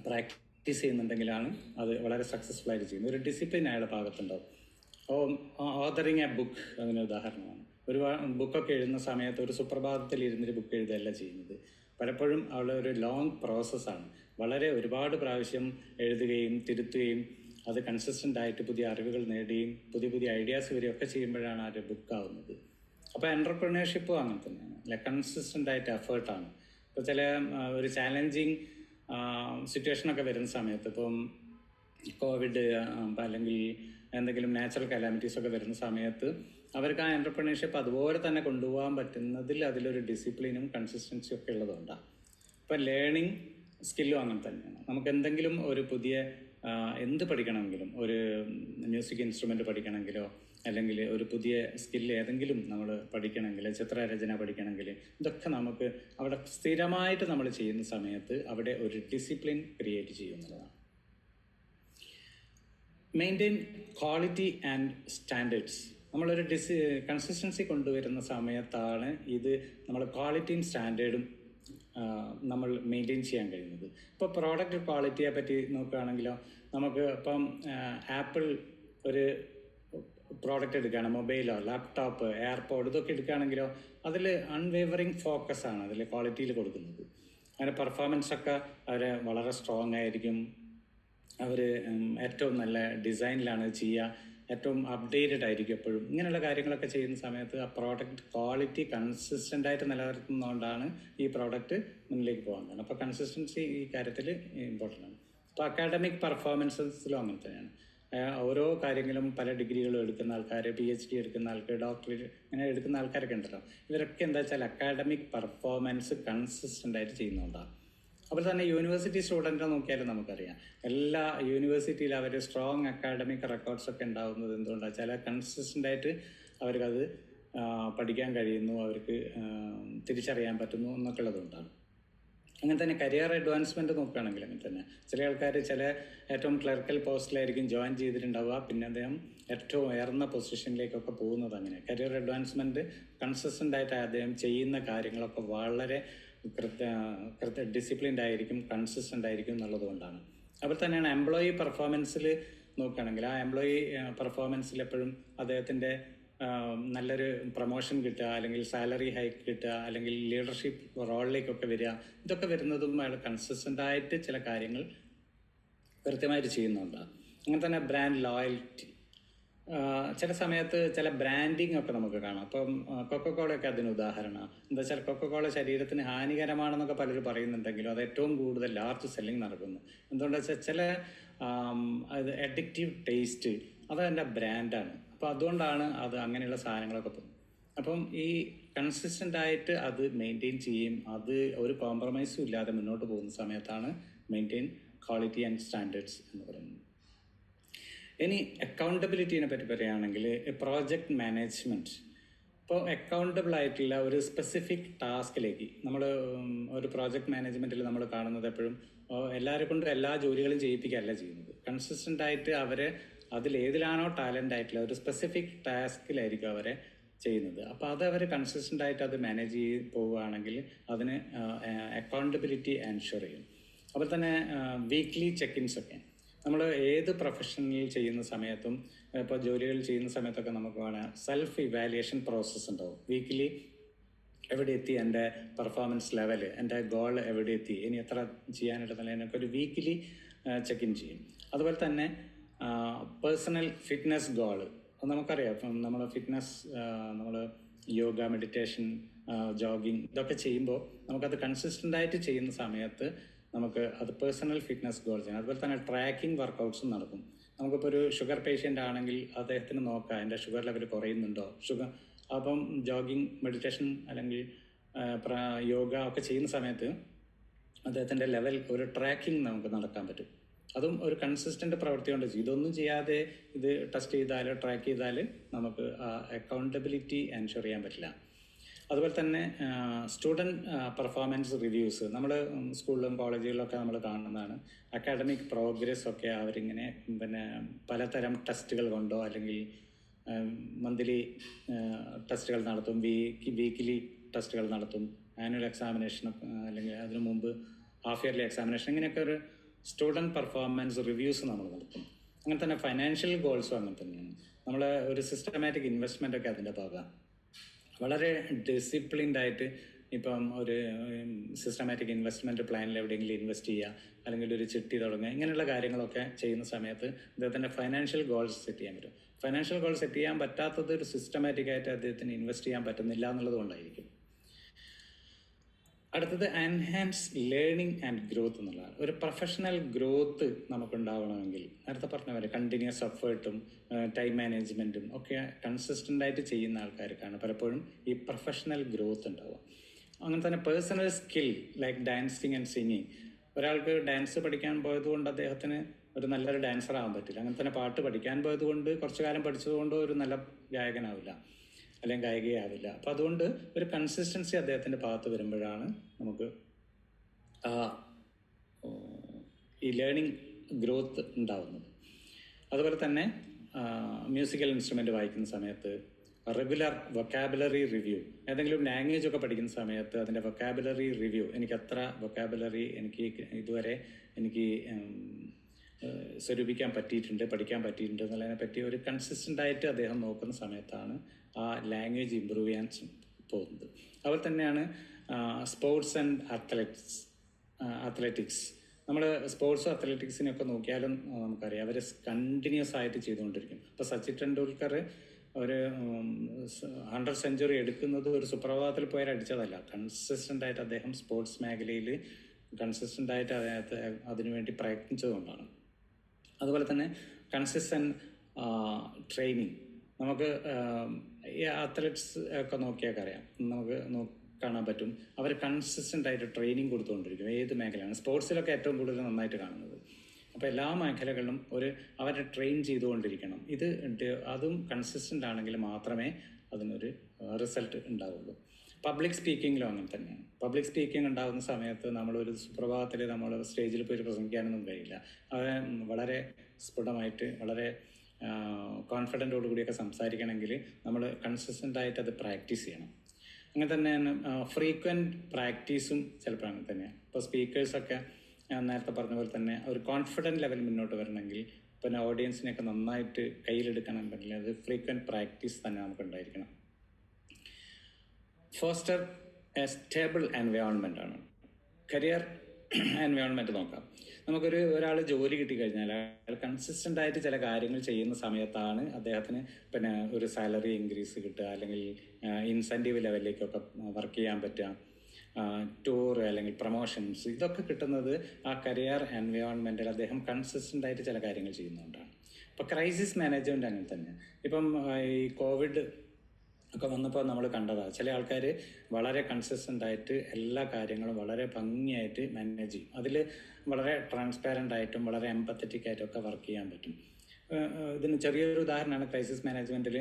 പ്രാക്ടീസ് ചെയ്യുന്നുണ്ടെങ്കിലാണ് അത് വളരെ സക്സസ്ഫുൾ ആയിട്ട് ചെയ്യുന്നത്. ഒരു ഡിസിപ്ലിൻ അയാളുടെ ഭാഗത്തുണ്ടാവും. ഓതറിങ് എ ബുക്ക് അതിന് ഉദാഹരണമാണ്. ഒരു ബുക്കൊക്കെ എഴുതുന്ന സമയത്ത് ഒരു സുപ്രഭാതത്തിൽ ഇരുന്നൊരു ബുക്ക് എഴുതുകയല്ല ചെയ്യുന്നത്. പലപ്പോഴും അവളുടെ ഒരു ലോങ് പ്രോസസ്സാണ്. ഒരുപാട് പ്രാവശ്യം എഴുതുകയും തിരുത്തുകയും അത് കൺസിസ്റ്റൻ്റ് ആയിട്ട് പുതിയ അറിവുകൾ നേടുകയും പുതിയ ഐഡിയാസ് വരികയൊക്കെ ചെയ്യുമ്പോഴാണ് ആ ഒരു ബുക്കാവുന്നത്. അപ്പോൾ എൻ്റർപ്രണർഷിപ്പും അങ്ങനെ തന്നെയാണ്, കൺസിസ്റ്റൻ്റ് ആയിട്ട് എഫേർട്ടാണ്. ഇപ്പോൾ ചില ഒരു ചാലഞ്ചിങ് സിറ്റുവേഷനൊക്കെ വരുന്ന സമയത്ത്, ഇപ്പം കോവിഡ് അല്ലെങ്കിൽ എന്തെങ്കിലും നാച്ചുറൽ കലാമിറ്റീസൊക്കെ വരുന്ന സമയത്ത് അവർക്ക് ആ എൻ്റർപ്രണർഷിപ്പ് അതുപോലെ തന്നെ കൊണ്ടുപോകാൻ പറ്റുന്നതിൽ അതിലൊരു ഡിസിപ്ലിനും കൺസിസ്റ്റൻസിയും ഒക്കെ ഉള്ളതുകൊണ്ടാണ്. ഇപ്പം ലേണിംഗ് സ്കില്ലും അങ്ങനെ തന്നെയാണ്. നമുക്ക് എന്തെങ്കിലും ഒരു പുതിയ എന്ത് പഠിക്കണമെങ്കിലും, ഒരു മ്യൂസിക് ഇൻസ്ട്രുമെൻ്റ് പഠിക്കണമെങ്കിലോ അല്ലെങ്കിൽ ഒരു പുതിയ സ്കില്ല് ഏതെങ്കിലും നമ്മൾ പഠിക്കണമെങ്കിൽ, ചിത്രരചന പഠിക്കണമെങ്കിൽ, ഇതൊക്കെ നമുക്ക് അവിടെ സ്ഥിരമായിട്ട് നമ്മൾ ചെയ്യുന്ന സമയത്ത് അവിടെ ഒരു ഡിസിപ്ലിൻ ക്രിയേറ്റ് ചെയ്യുന്നതാണ്. Maintain quality and standards. നമ്മളൊരു കൺസിസ്റ്റൻസി കൊണ്ടുവരുന്ന സമയത്താണ് ഇത് നമ്മൾ ക്വാളിറ്റിയും സ്റ്റാൻഡേർഡും നമ്മൾ മെയിൻറ്റെയിൻ ചെയ്യാൻ കഴിയുന്നത്. ഇപ്പോൾ പ്രോഡക്റ്റ് ക്വാളിറ്റിയെ പറ്റി നോക്കുകയാണെങ്കിലോ, നമുക്ക് ഇപ്പം ആപ്പിൾ ഒരു പ്രോഡക്റ്റ് എടുക്കുകയാണ്, മൊബൈലോ ലാപ്ടോപ്പ് എയർപോഡ് ഇതൊക്കെ എടുക്കുകയാണെങ്കിലോ അതിൽ അൺവേവറിങ് ഫോക്കസാണ് അതിൽ ക്വാളിറ്റിയിൽ കൊടുക്കുന്നത്. അങ്ങനെ പെർഫോമൻസൊക്കെ അവർ വളരെ സ്ട്രോങ് ആയിരിക്കും. അവർ ഏറ്റവും നല്ല ഡിസൈനിലാണ് ചെയ്യുക, ഏറ്റവും അപ്ഡേറ്റഡ് ആയിരിക്കും എപ്പോഴും. ഇങ്ങനെയുള്ള കാര്യങ്ങളൊക്കെ ചെയ്യുന്ന സമയത്ത് ആ പ്രോഡക്റ്റ് ക്വാളിറ്റി കൺസിസ്റ്റൻ്റ് ആയിട്ട് നിലനിർത്തുന്നതുകൊണ്ടാണ് ഈ പ്രോഡക്റ്റ് മുന്നിലേക്ക് പോകാൻ കാരണം. അപ്പോൾ കൺസിസ്റ്റൻസി ഈ കാര്യത്തിൽ ഇമ്പോർട്ടൻ്റ് ആണ്. അപ്പോൾ അക്കാഡമിക് പെർഫോമൻസസിലും അങ്ങനെ തന്നെയാണ്. ഓരോ കാര്യങ്ങളും പല ഡിഗ്രികളും എടുക്കുന്ന ആൾക്കാർ, PhD എടുക്കുന്ന ആൾക്കാർ, ഡോക്ടറേറ്റ് ഇങ്ങനെ എടുക്കുന്ന ആൾക്കാരൊക്കെ ഉണ്ടല്ലോ. ഇവരൊക്കെ എന്താ വെച്ചാൽ അക്കാഡമിക് പെർഫോമൻസ് കൺസിസ്റ്റൻ്റ് ആയിട്ട് ചെയ്യുന്നതുകൊണ്ടാണ്. അപ്പോൾ തന്നെ യൂണിവേഴ്സിറ്റി സ്റ്റുഡൻറ്റ് നോക്കിയാലും നമുക്കറിയാം, എല്ലാ യൂണിവേഴ്സിറ്റിയിൽ അവർ സ്ട്രോങ് അക്കാഡമിക് റെക്കോർഡ്സ് ഒക്കെ ഉണ്ടാകുന്നത് എന്തുകൊണ്ടാണ് വെച്ചാൽ കൺസിസ്റ്റൻ്റ് ആയിട്ട് അവർക്കത് പഠിക്കാൻ കഴിയുന്നു, അവർക്ക് തിരിച്ചറിയാൻ പറ്റുന്നു എന്നൊക്കെ ഉള്ളതുകൊണ്ടാണ്. അങ്ങനെ തന്നെ കരിയർ അഡ്വാൻസ്മെൻറ്റ് നോക്കുകയാണെങ്കിൽ അങ്ങനെ തന്നെ ചില ആൾക്കാർ ഏറ്റവും ക്ലർക്കൽ പോസ്റ്റിലായിരിക്കും ജോയിൻ ചെയ്തിട്ടുണ്ടാവുക, പിന്നെ അദ്ദേഹം ഏറ്റവും ഉയർന്ന പൊസിഷനിലേക്കൊക്കെ പോകുന്നത്. അങ്ങനെ കരിയർ അഡ്വാൻസ്മെൻറ്റ് കൺസിസ്റ്റൻ്റ് ആയിട്ട് അദ്ദേഹം ചെയ്യുന്ന കാര്യങ്ങളൊക്കെ വളരെ ഡിസിപ്ലിൻഡ് ആയിരിക്കും, കൺസിസ്റ്റൻ്റ് ആയിരിക്കും എന്നുള്ളത് കൊണ്ടാണ്. അതുപോലെ തന്നെയാണ് എംപ്ലോയി പെർഫോമൻസിൽ നോക്കുകയാണെങ്കിൽ ആ എംപ്ലോയി പെർഫോമൻസിൽ എപ്പോഴും അദ്ദേഹത്തിൻ്റെ നല്ലൊരു പ്രൊമോഷൻ കിട്ടുക, അല്ലെങ്കിൽ സാലറി ഹൈക്ക് കിട്ടുക, അല്ലെങ്കിൽ ലീഡർഷിപ്പ് റോളിലേക്കൊക്കെ വരിക, ഇതൊക്കെ വരുന്നതും അയാൾ കൺസിസ്റ്റൻ്റ് ആയിട്ട് ചില കാര്യങ്ങൾ കൃത്യമായിട്ട് ചെയ്യുന്നുണ്ട്. അങ്ങനെ തന്നെ ബ്രാൻഡ് ലോയൽറ്റി, ചില സമയത്ത് ചില ബ്രാൻഡിങ് ഒക്കെ നമുക്ക് കാണാം. അപ്പം കൊക്കക്കോളയൊക്കെ അതിന് ഉദാഹരണമാണ്. എന്താ വെച്ചാൽ കൊക്കക്കോള ശരീരത്തിന് ഹാനികരമാണെന്നൊക്കെ പലരും പറയുന്നുണ്ടെങ്കിലും അത് ഏറ്റവും കൂടുതൽ ലാർജ് സെല്ലിങ് നടക്കുന്നു. എന്തുകൊണ്ടെന്ന് വെച്ചാൽ ചില അത് അഡിക്റ്റീവ് ടേസ്റ്റ് അത് അതിൻ്റെ ബ്രാൻഡാണ്. അപ്പോൾ അതുകൊണ്ടാണ് അത് അങ്ങനെയുള്ള സാധനങ്ങളൊക്കെ പോകുന്നത്. അപ്പം ഈ കൺസിസ്റ്റൻ്റ് ആയിട്ട് അത് മെയിൻറ്റെയിൻ ചെയ്യും, അത് ഒരു കോംപ്രമൈസും ഇല്ലാതെ മുന്നോട്ട് പോകുന്ന സമയത്താണ് മെയിൻറ്റെയിൻ ക്വാളിറ്റി ആൻഡ് സ്റ്റാൻഡേർഡ്സ് എന്ന് പറയുന്നത്. ഇനി അക്കൗണ്ടബിലിറ്റീനെ പറ്റി പറയുകയാണെങ്കിൽ പ്രോജക്റ്റ് മാനേജ്മെൻറ്റ്. ഇപ്പോൾ അക്കൗണ്ടബിൾ ആയിട്ടുള്ള ഒരു സ്പെസിഫിക് ടാസ്കിലേക്ക് നമ്മൾ ഒരു പ്രോജക്റ്റ് മാനേജ്മെൻറ്റിൽ നമ്മൾ കാണുന്നത് എപ്പോഴും എല്ലാവരെ കൊണ്ടും എല്ലാ ജോലികളും ചെയ്യിപ്പിക്കുകയല്ല ചെയ്യുന്നത്. കൺസിസ്റ്റൻ്റ് ആയിട്ട് അവരെ അതിലേതിലാണോ ടാലൻ്റ് ആയിട്ടുള്ള ഒരു സ്പെസിഫിക് ടാസ്കിലായിരിക്കും അവരെ ചെയ്യുന്നത്. അപ്പോൾ അത് അവർ കൺസിസ്റ്റൻ്റ് ആയിട്ട് അത് മാനേജ് ചെയ്ത് പോവുകയാണെങ്കിൽ അതിന് അക്കൗണ്ടബിലിറ്റി എൻഷുർ ചെയ്യും. അതുപോലെ തന്നെ വീക്ക്ലി ചെക്കിൻസ് ഒക്കെ നമ്മൾ ഏത് പ്രൊഫഷനിൽ ചെയ്യുന്ന സമയത്തും ഇപ്പോൾ ജോലികൾ ചെയ്യുന്ന സമയത്തൊക്കെ നമുക്ക് വേണം സെൽഫ് ഇവാലുവേഷൻ പ്രോസസ്സ് ഉണ്ടാവും. വീക്കിലി എവിടെ എത്തി, എൻ്റെ പെർഫോമൻസ് ലെവൽ, എൻ്റെ ഗോൾ എവിടെ എത്തി, ഇനി എത്ര ചെയ്യാനുണ്ടെന്നുള്ള എന്നൊക്കെ ഒരു വീക്കിലി ചെക്കിൻ ചെയ്യും. അതുപോലെ തന്നെ പേഴ്സണൽ ഫിറ്റ്നസ് ഗോള് നമുക്കറിയാം. ഇപ്പം നമ്മൾ ഫിറ്റ്നസ് നമ്മൾ യോഗ, മെഡിറ്റേഷൻ, ജോഗിങ് ഇതൊക്കെ ചെയ്യുമ്പോൾ നമുക്കത് കൺസിസ്റ്റൻ്റ് ആയിട്ട് ചെയ്യുന്ന സമയത്ത് നമുക്ക് അത് പേഴ്സണൽ ഫിറ്റ്നസ് ഗോൾ ചെയ്യണം. അതുപോലെ തന്നെ ട്രാക്കിംഗ് വർക്കൗട്ട്സും നടക്കും. നമുക്കിപ്പോൾ ഒരു ഷുഗർ പേഷ്യൻ്റ് ആണെങ്കിൽ അദ്ദേഹത്തിന് നോക്കാം എൻ്റെ ഷുഗർ ലെവൽ കുറയുന്നുണ്ടോ, അപ്പം ജോഗിങ്, മെഡിറ്റേഷൻ അല്ലെങ്കിൽ യോഗ ഒക്കെ ചെയ്യുന്ന സമയത്ത് അദ്ദേഹത്തിൻ്റെ ലെവൽ ഒരു ട്രാക്കിംഗ് നമുക്ക് നടക്കാൻ പറ്റും. അതും ഒരു കൺസിസ്റ്റൻ്റ് പ്രവൃത്തി കൊണ്ട് ചെയ്യും. ഇതൊന്നും ചെയ്യാതെ ഇത് ടെസ്റ്റ് ചെയ്താൽ, ട്രാക്ക് ചെയ്താൽ നമുക്ക് അക്കൗണ്ടബിലിറ്റി എൻഷുർ ചെയ്യാൻ പറ്റില്ല. അതുപോലെ തന്നെ സ്റ്റുഡൻറ്റ് പെർഫോമൻസ് റിവ്യൂസ് നമ്മൾ സ്കൂളിലും കോളേജുകളിലൊക്കെ നമ്മൾ കാണുന്നതാണ്. അക്കാഡമിക് പ്രോഗ്രസ് ഒക്കെ അവരിങ്ങനെ പിന്നെ പലതരം ടെസ്റ്റുകൾ കൊണ്ടോ അല്ലെങ്കിൽ മന്ത്ലി ടെസ്റ്റുകൾ നടത്തും, വീക്കിലി ടെസ്റ്റുകൾ നടത്തും, ആനുവൽ എക്സാമിനേഷൻ അല്ലെങ്കിൽ അതിനു മുമ്പ് ഹാഫ് ഇയർലി എക്സാമിനേഷൻ, ഇങ്ങനെയൊക്കെ ഒരു സ്റ്റുഡൻറ്റ് പെർഫോമൻസ് റിവ്യൂസ് നമ്മൾ നടത്തും. അങ്ങനെ തന്നെ ഫൈനാൻഷ്യൽ ഗോൾസും അങ്ങനെ തന്നെയാണ്. നമ്മൾ ഒരു സിസ്റ്റമാറ്റിക് ഇൻവെസ്റ്റ്മെൻ്റ് ഒക്കെ അതിൻ്റെ ഭാഗമാണ്. വളരെ ഡിസിപ്ലിൻഡ് ആയിട്ട് ഇപ്പം ഒരു സിസ്റ്റമാറ്റിക് ഇൻവെസ്റ്റ്മെൻറ്റ് പ്ലാനിൽ എവിടെയെങ്കിലും ഇൻവെസ്റ്റ് ചെയ്യുക, അല്ലെങ്കിൽ ഒരു ചിട്ടി തുടങ്ങുക, ഇങ്ങനെയുള്ള കാര്യങ്ങളൊക്കെ ചെയ്യുന്ന സമയത്ത് അദ്ദേഹത്തിൻ്റെ ഫൈനാൻഷ്യൽ ഗോൾസ് സെറ്റ് ചെയ്യാൻ പറ്റും. ഫൈനാൻഷ്യൽ ഗോൾ സെറ്റ് ചെയ്യാൻ പറ്റാത്തത് ഒരു സിസ്റ്റമാറ്റിക്കായിട്ട് അദ്ദേഹത്തിന് ഇൻവെസ്റ്റ് ചെയ്യാൻ പറ്റുന്നില്ല എന്നുള്ളത് കൊണ്ടായിരിക്കും. അടുത്തത് എൻഹാൻസ് ലേണിംഗ് ആൻഡ് ഗ്രോത്ത് എന്നുള്ളതാണ്. ഒരു പ്രൊഫഷണൽ ഗ്രോത്ത് നമുക്കുണ്ടാവണമെങ്കിൽ നേരത്തെ പറഞ്ഞ പോലെ കണ്ടിന്യൂസ് എഫേർട്ടും ടൈം മാനേജ്മെൻറ്റും ഒക്കെ കൺസിസ്റ്റൻ്റ് ആയിട്ട് ചെയ്യുന്ന ആൾക്കാർക്കാണ് പലപ്പോഴും ഈ പ്രൊഫഷണൽ ഗ്രോത്ത് ഉണ്ടാവുക. അങ്ങനെ തന്നെ personal skill like dancing and singing. ഒരാൾക്ക് ഡാൻസ് പഠിക്കാൻ പോയതുകൊണ്ട് അദ്ദേഹത്തിന് ഒരു നല്ലൊരു ഡാൻസർ ആവാൻ പറ്റില്ല. അങ്ങനെ തന്നെ പാട്ട് പഠിക്കാൻ പോയതുകൊണ്ട് കുറച്ചു കാലം പഠിച്ചതുകൊണ്ട് ഒരു നല്ല ഗായകനാവില്ല അല്ലെങ്കിൽ ഗായികയാവില്ല. അപ്പോൾ അതുകൊണ്ട് ഒരു കൺസിസ്റ്റൻസി അദ്ദേഹത്തിൻ്റെ ഭാഗത്ത് വരുമ്പോഴാണ് നമുക്ക് ഈ ലേണിംഗ് ഗ്രോത്ത് ഉണ്ടാവുന്നത്. അതുപോലെ തന്നെ മ്യൂസിക്കൽ ഇൻസ്ട്രുമെൻ്റ് വായിക്കുന്ന സമയത്ത് റെഗുലർ വൊക്കാബുലറി റിവ്യൂ, ഏതെങ്കിലും ലാംഗ്വേജ് ഒക്കെ പഠിക്കുന്ന സമയത്ത് അതിൻ്റെ വൊക്കാബുലറി റിവ്യൂ, എനിക്ക് എത്ര വൊക്കാബുലറി എനിക്ക് ഇതുവരെ എനിക്ക് സ്വരൂപിക്കാൻ പറ്റിയിട്ടുണ്ട്, പഠിക്കാൻ പറ്റിയിട്ടുണ്ട് എന്നുള്ളതിനെ പറ്റി ഒരു കൺസിസ്റ്റൻ്റ് ആയിട്ട് അദ്ദേഹം നോക്കുന്ന സമയത്താണ് ആ ലാംഗ്വേജ് ഇമ്പ്രൂവ് ചെയ്യാൻ പോകുന്നത്. അതുപോലെ തന്നെയാണ് സ്പോർട്സ് ആൻഡ് അത്ലറ്റ്സ്. അത്ലറ്റിക്സ്. നമ്മൾ സ്പോർട്സും അത്ലറ്റിക്സിനെയൊക്കെ നോക്കിയാലും നമുക്കറിയാം അവർ കണ്ടിന്യൂസ് ആയിട്ട് ചെയ്തുകൊണ്ടിരിക്കും. ഇപ്പോൾ സച്ചിൻ ടെണ്ടുൽക്കർ ഒരു 100 സെഞ്ചുറി എടുക്കുന്നത് ഒരു സുപ്രഭാതത്തിൽ പോയാൽ അടിച്ചതല്ല. കൺസിസ്റ്റൻ്റ് ആയിട്ട് അദ്ദേഹം സ്പോർട്സ് മേഖലയിൽ കൺസിസ്റ്റൻ്റ് ആയിട്ട് അതിനുവേണ്ടി പ്രയത്നിച്ചതുകൊണ്ടാണ്. അതുപോലെ തന്നെ കൺസിസ്റ്റൻ്റ് ട്രെയിനിങ്. നമുക്ക് ഈ അത്ലറ്റ്സ് ഒക്കെ നോക്കിയാൽ അറിയാം, നമുക്ക് കാണാൻ പറ്റും അവർ കൺസിസ്റ്റൻ്റ് ആയിട്ട് ട്രെയിനിങ് കൊടുത്തുകൊണ്ടിരിക്കും. ഏത് മേഖലയാണ് സ്പോർട്സിലൊക്കെ ഏറ്റവും കൂടുതൽ നന്നായിട്ട് കാണുന്നത്. അപ്പോൾ എല്ലാ മേഖലകളിലും അവരെ ട്രെയിൻ ചെയ്തുകൊണ്ടിരിക്കണം. അതും കൺസിസ്റ്റൻ്റ് ആണെങ്കിൽ മാത്രമേ അതിനൊരു റിസൾട്ട് ഉണ്ടാവുള്ളൂ. പബ്ലിക് സ്പീക്കിങ്ങിലും അങ്ങനെ തന്നെയാണ്. പബ്ലിക് സ്പീക്കിംഗ് ഉണ്ടാകുന്ന സമയത്ത് നമ്മളൊരു സുപ്രഭാതത്തിൽ നമ്മൾ സ്റ്റേജിൽ പോയി പ്രസംഗിക്കാനൊന്നും കഴിയില്ല. അത് വളരെ സ്ഫുടമായിട്ട് വളരെ കോൺഫിഡൻറ്റോടു കൂടിയൊക്കെ സംസാരിക്കണമെങ്കിൽ നമ്മൾ കൺസിസ്റ്റൻ്റ് ആയിട്ട് അത് പ്രാക്ടീസ് ചെയ്യണം. അങ്ങനെ തന്നെയാണ് ഫ്രീക്വൻറ്റ് പ്രാക്ടീസും ചിലപ്പോൾ അങ്ങനെ തന്നെയാണ്. ഇപ്പോൾ സ്പീക്കേഴ്സൊക്കെ ഞാൻ നേരത്തെ പറഞ്ഞ പോലെ തന്നെ ഒരു കോൺഫിഡൻറ്റ് ലെവൽ മുന്നോട്ട് വരണമെങ്കിൽ പിന്നെ ഓഡിയൻസിനെയൊക്കെ നന്നായിട്ട് കയ്യിലെടുക്കണമെങ്കിൽ അത് ഫ്രീക്വൻറ്റ് പ്രാക്ടീസ് തന്നെ നമുക്കുണ്ടായിരിക്കണം. ഫോസ്റ്റർ എ സ്റ്റേബിൾ എൻവയോൺമെൻ്റ് ആണ്. കരിയർ എൻവയോൺമെൻറ്റ് നോക്കാം. ഒരാൾ ജോലി കിട്ടിക്കഴിഞ്ഞാൽ അയാൾ കൺസിസ്റ്റൻ്റ് ആയിട്ട് ചില കാര്യങ്ങൾ ചെയ്യുന്ന സമയത്താണ് അദ്ദേഹത്തിന് പിന്നെ ഒരു സാലറി ഇൻക്രീസ് കിട്ടുക, അല്ലെങ്കിൽ ഇൻസെൻറ്റീവ് ലെവലിലേക്കൊക്കെ വർക്ക് ചെയ്യാൻ പറ്റുക, ടൂർ അല്ലെങ്കിൽ പ്രൊമോഷൻസ്, ഇതൊക്കെ കിട്ടുന്നത് ആ കരിയർ എൻവയോൺമെൻറ്റിൽ അദ്ദേഹം കൺസിസ്റ്റൻ്റ് ആയിട്ട് ചില കാര്യങ്ങൾ ചെയ്യുന്നതുകൊണ്ടാണ്. ഇപ്പോൾ ക്രൈസിസ് മാനേജ്മെൻറ്റ് അങ്ങനെ തന്നെ. ഇപ്പം ഈ കോവിഡ് ഒക്കെ വന്നപ്പോൾ നമ്മൾ കണ്ടതാണ് ചില ആൾക്കാർ വളരെ കൺസിസ്റ്റൻ്റ് ആയിട്ട് എല്ലാ കാര്യങ്ങളും വളരെ ഭംഗിയായിട്ട് മാനേജ് ചെയ്യും. അതിൽ വളരെ ട്രാൻസ്പാരൻ്റ് ആയിട്ടും വളരെ എമ്പത്തറ്റിക് ആയിട്ടും ഒക്കെ വർക്ക് ചെയ്യാൻ പറ്റും. ഇതിന് ചെറിയൊരു ഉദാഹരണമാണ് ക്രൈസിസ് മാനേജ്മെൻറ്റിൽ.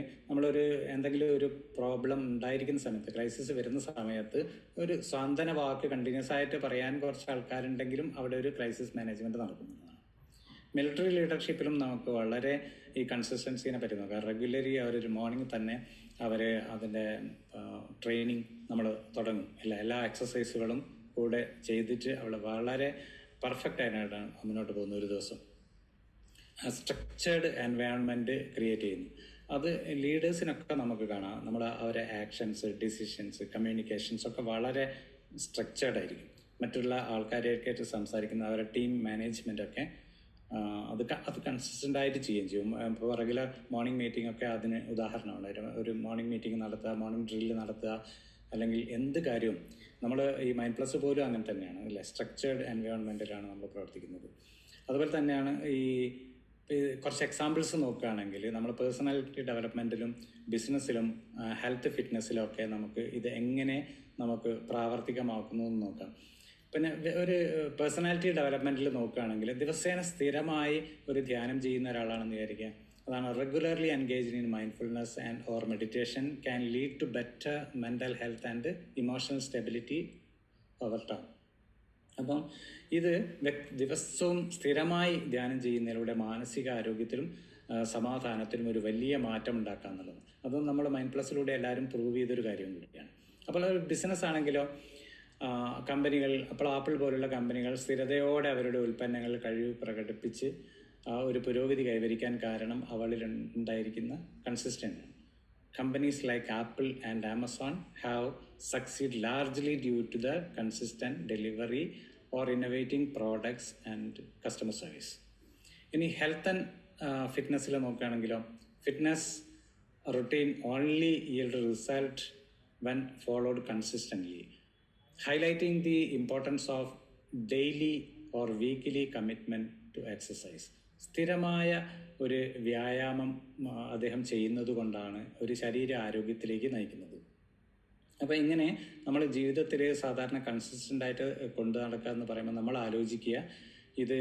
എന്തെങ്കിലും ഒരു പ്രോബ്ലം ഉണ്ടായിരിക്കുന്ന സമയത്ത്, ക്രൈസിസ് വരുന്ന സമയത്ത് ഒരു സാന്ത്വന വാക്ക് കണ്ടിന്യൂസ് ആയിട്ട് പറയാൻ കുറച്ച് ആൾക്കാരുണ്ടെങ്കിലും അവിടെ ഒരു ക്രൈസിസ് മാനേജ്മെൻറ്റ് നടക്കുന്നതാണ്. മിലിറ്ററി ലീഡർഷിപ്പിലും നമുക്ക് വളരെ ഈ കൺസിസ്റ്റൻസിനെ പറ്റി നോക്കാം. റെഗുലറി അവരൊരു മോർണിംഗ് തന്നെ അതിൻ്റെ ട്രെയിനിങ് നമ്മൾ തുടങ്ങും. എല്ലാ എക്സസൈസുകളും കൂടെ ചെയ്തിട്ട് വളരെ പെർഫെക്റ്റ് ആയിട്ടാണ് മുന്നോട്ട് പോകുന്ന ഒരു ദിവസം. സ്ട്രക്ചേർഡ് എൻവയോൺമെൻറ്റ് ക്രിയേറ്റ് ചെയ്യുന്നു. അത് ലീഡേഴ്സിനൊക്കെ നമുക്ക് കാണാം. അവരെ ആക്ഷൻസ്, ഡിസിഷൻസ്, കമ്മ്യൂണിക്കേഷൻസ് ഒക്കെ വളരെ സ്ട്രക്ചേർഡ് ആയിരിക്കും. മറ്റുള്ള ആൾക്കാരെയൊക്കെ സംസാരിക്കുന്ന അവരുടെ ടീം മാനേജ്മെൻറ്റൊക്കെ അത് കൺസിസ്റ്റൻ്റ് ആയിട്ട് ചെയ്യും. ഇപ്പോൾ റെഗുലർ മോർണിംഗ് മീറ്റിംഗ് ഒക്കെ അതിന് ഉദാഹരണമാണ്. ഒരു മോർണിംഗ് മീറ്റിംഗ് നടത്തുക, മോർണിംഗ് ഡ്രില്ല് നടത്തുക, അല്ലെങ്കിൽ എന്ത് കാര്യവും നമ്മൾ ഈ മൈൻഡ് പ്ലസ് പോലും അങ്ങനെ തന്നെയാണ് അല്ലേ. സ്ട്രക്ചേർഡ് എൻവയോൺമെൻറ്റിലാണ് നമ്മൾ പ്രവർത്തിക്കുന്നത്. അതുപോലെ തന്നെയാണ് ഈ കുറച്ച് എക്സാമ്പിൾസ് നോക്കുകയാണെങ്കിൽ നമ്മൾ പേഴ്സണാലിറ്റി ഡെവലപ്മെൻറ്റിലും ബിസിനസ്സിലും ഹെൽത്ത് ഫിറ്റ്നസ്സിലും ഒക്കെ നമുക്ക് ഇത് എങ്ങനെ നമുക്ക് പ്രാവർത്തികമാക്കുന്നു എന്ന് നോക്കാം. പിന്നെ ഒരു പേഴ്സണാലിറ്റി ഡെവലപ്മെൻറ്റിൽ നോക്കുകയാണെങ്കിൽ ദിവസേന സ്ഥിരമായി ഒരു ധ്യാനം ചെയ്യുന്ന ഒരാളാണെന്ന് വിചാരിക്കുക. അതാണ് regularly engaged in mindfulness and or meditation can lead to better mental health and emotional stability over time. അപ്പം ഇത് ദിവസവും സ്ഥിരമായി ധ്യാനം ചെയ്യുന്നതിലൂടെ മാനസിക ആരോഗ്യത്തിലും സമാധാനത്തിലും ഒരു വലിയ മാറ്റം ഉണ്ടാക്കുക എന്നുള്ളത് അതും നമ്മൾ മൈൻഡ് പ്ലസിലൂടെ എല്ലാവരും പ്രൂവ് ചെയ്തൊരു കാര്യം കൂടിയാണ്. അപ്പോൾ ഒരു ബിസിനസ് ആണെങ്കിലോ കമ്പനികൾ, അപ്പോൾ ആപ്പിൾ പോലുള്ള കമ്പനികൾ സ്ഥിരതയോടെ അവരുടെ ഉൽപ്പന്നങ്ങൾ കഴിവ് പ്രകടിപ്പിച്ച് ഒരു പുരോഗതി കൈവരിക്കാൻ കാരണം അവളിൽ ഉണ്ടായിരിക്കുന്ന consistency. Companies like Apple and Amazon have succeed largely due to the consistent delivery or innovating products and customer service. ഇനി ഹെൽത്ത് ആൻഡ് ഫിറ്റ്നസ്സിൽ നോക്കുകയാണെങ്കിലോ fitness routine only yield result when followed consistently, highlighting the importance of daily or weekly commitment to exercise. സ്ഥിരമായ ഒരു വ്യായാമം അദ്ദേഹം ചെയ്യുന്നത് കൊണ്ടാണ് ഒരു ശരീര ആരോഗ്യത്തിലേക്ക് നയിക്കുന്നത്. അപ്പോൾ ഇങ്ങനെ നമ്മൾ ജീവിതത്തിൽ സാധാരണ കൺസിസ്റ്റൻ്റ് ആയിട്ട് കൊണ്ടു നടക്കുക എന്ന് പറയുമ്പോൾ നമ്മൾ ആലോചിക്കുക ഇത്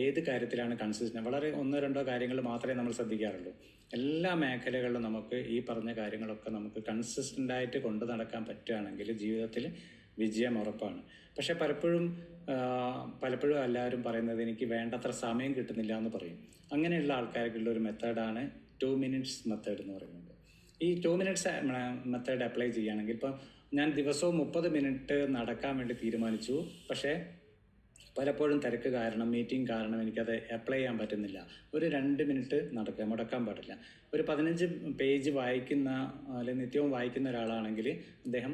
ഏത് കാര്യത്തിലാണ് കൺസിസ്റ്റൻ്റ്. വളരെ 1-2 കാര്യങ്ങൾ മാത്രമേ നമ്മൾ ശ്രദ്ധിക്കാറുള്ളൂ. എല്ലാ മേഖലകളിലും നമുക്ക് ഈ പറഞ്ഞ കാര്യങ്ങളൊക്കെ നമുക്ക് കൺസിസ്റ്റൻ്റ് ആയിട്ട് കൊണ്ടു നടക്കാൻ പറ്റുകയാണെങ്കിൽ ജീവിതത്തിൽ വിജയം ഉറപ്പാണ്. പക്ഷെ പലപ്പോഴും എല്ലാവരും പറയുന്നത് എനിക്ക് വേണ്ടത്ര സമയം കിട്ടുന്നില്ല എന്ന് പറയും. അങ്ങനെയുള്ള ആൾക്കാർക്കുള്ള ഒരു മെത്തേഡാണ് 2 minutes മെത്തേഡ് എന്ന് പറയുന്നത്. ഈ 2 minutes മെത്തേഡ് അപ്ലൈ ചെയ്യുകയാണെങ്കിൽ ഇപ്പോൾ ഞാൻ ദിവസവും 30 മിനിറ്റ് നടക്കാൻ വേണ്ടി തീരുമാനിച്ചു. പക്ഷേ പലപ്പോഴും തിരക്ക് കാരണം, മീറ്റിംഗ് കാരണം എനിക്കത് അപ്ലൈ ചെയ്യാൻ പറ്റുന്നില്ല. ഒരു 2 മിനിറ്റ് മുടക്കാൻ പാടില്ല. ഒരു 15 പേജ് വായിക്കുന്ന അല്ലെങ്കിൽ നിത്യവും വായിക്കുന്ന ഒരാളാണെങ്കിൽ അദ്ദേഹം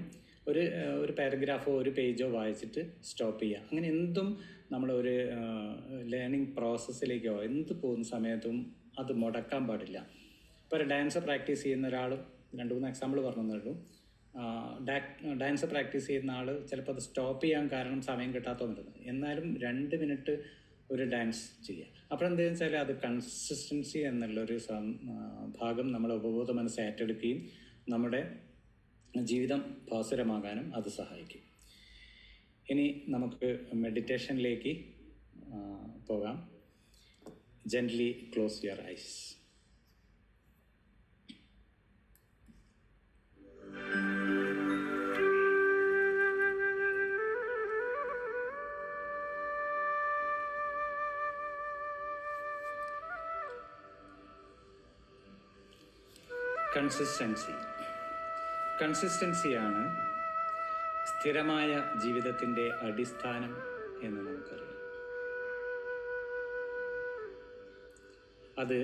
ഒരു പാരഗ്രാഫോ ഒരു പേജോ വായിച്ചിട്ട് സ്റ്റോപ്പ് ചെയ്യുക. അങ്ങനെ എന്തും നമ്മളൊരു ലേണിംഗ് പ്രോസസ്സിലേക്കോ എന്ത് പോകുന്ന സമയത്തും അത് മുടക്കാൻ പാടില്ല. ഇപ്പോൾ ഒരു ഡാൻസ് പ്രാക്ടീസ് ചെയ്യുന്ന ഒരാൾ, 2-3 എക്സാമ്പിൾ പറഞ്ഞുള്ളൂ. ഡാൻസ് പ്രാക്ടീസ് ചെയ്യുന്ന ആൾ ചിലപ്പോൾ അത് സ്റ്റോപ്പ് ചെയ്യാൻ കാരണം സമയം കിട്ടാത്തതുണ്ട്. എന്നാലും 2 മിനിറ്റ് ഒരു ഡാൻസ് ചെയ്യുക. അപ്പോൾ എന്താണെന്ന് വെച്ചാൽ അത് കൺസിസ്റ്റൻസി എന്നുള്ളൊരു ഭാഗം നമ്മുടെ ഉപബോധ മനസ്സ് ഏറ്റെടുക്കുകയും നമ്മുടെ ജീവിതം ഭാസുരമാകാനും അത് സഹായിക്കും. ഇനി നമുക്ക് മെഡിറ്റേഷനിലേക്ക് പോകാം. Gently close your eyes. കൺസിസ്റ്റൻസിയാണ് സ്ഥിരമായ ജീവിതത്തിൻ്റെ അടിസ്ഥാനം എന്ന് നമുക്കറിയാം. അത്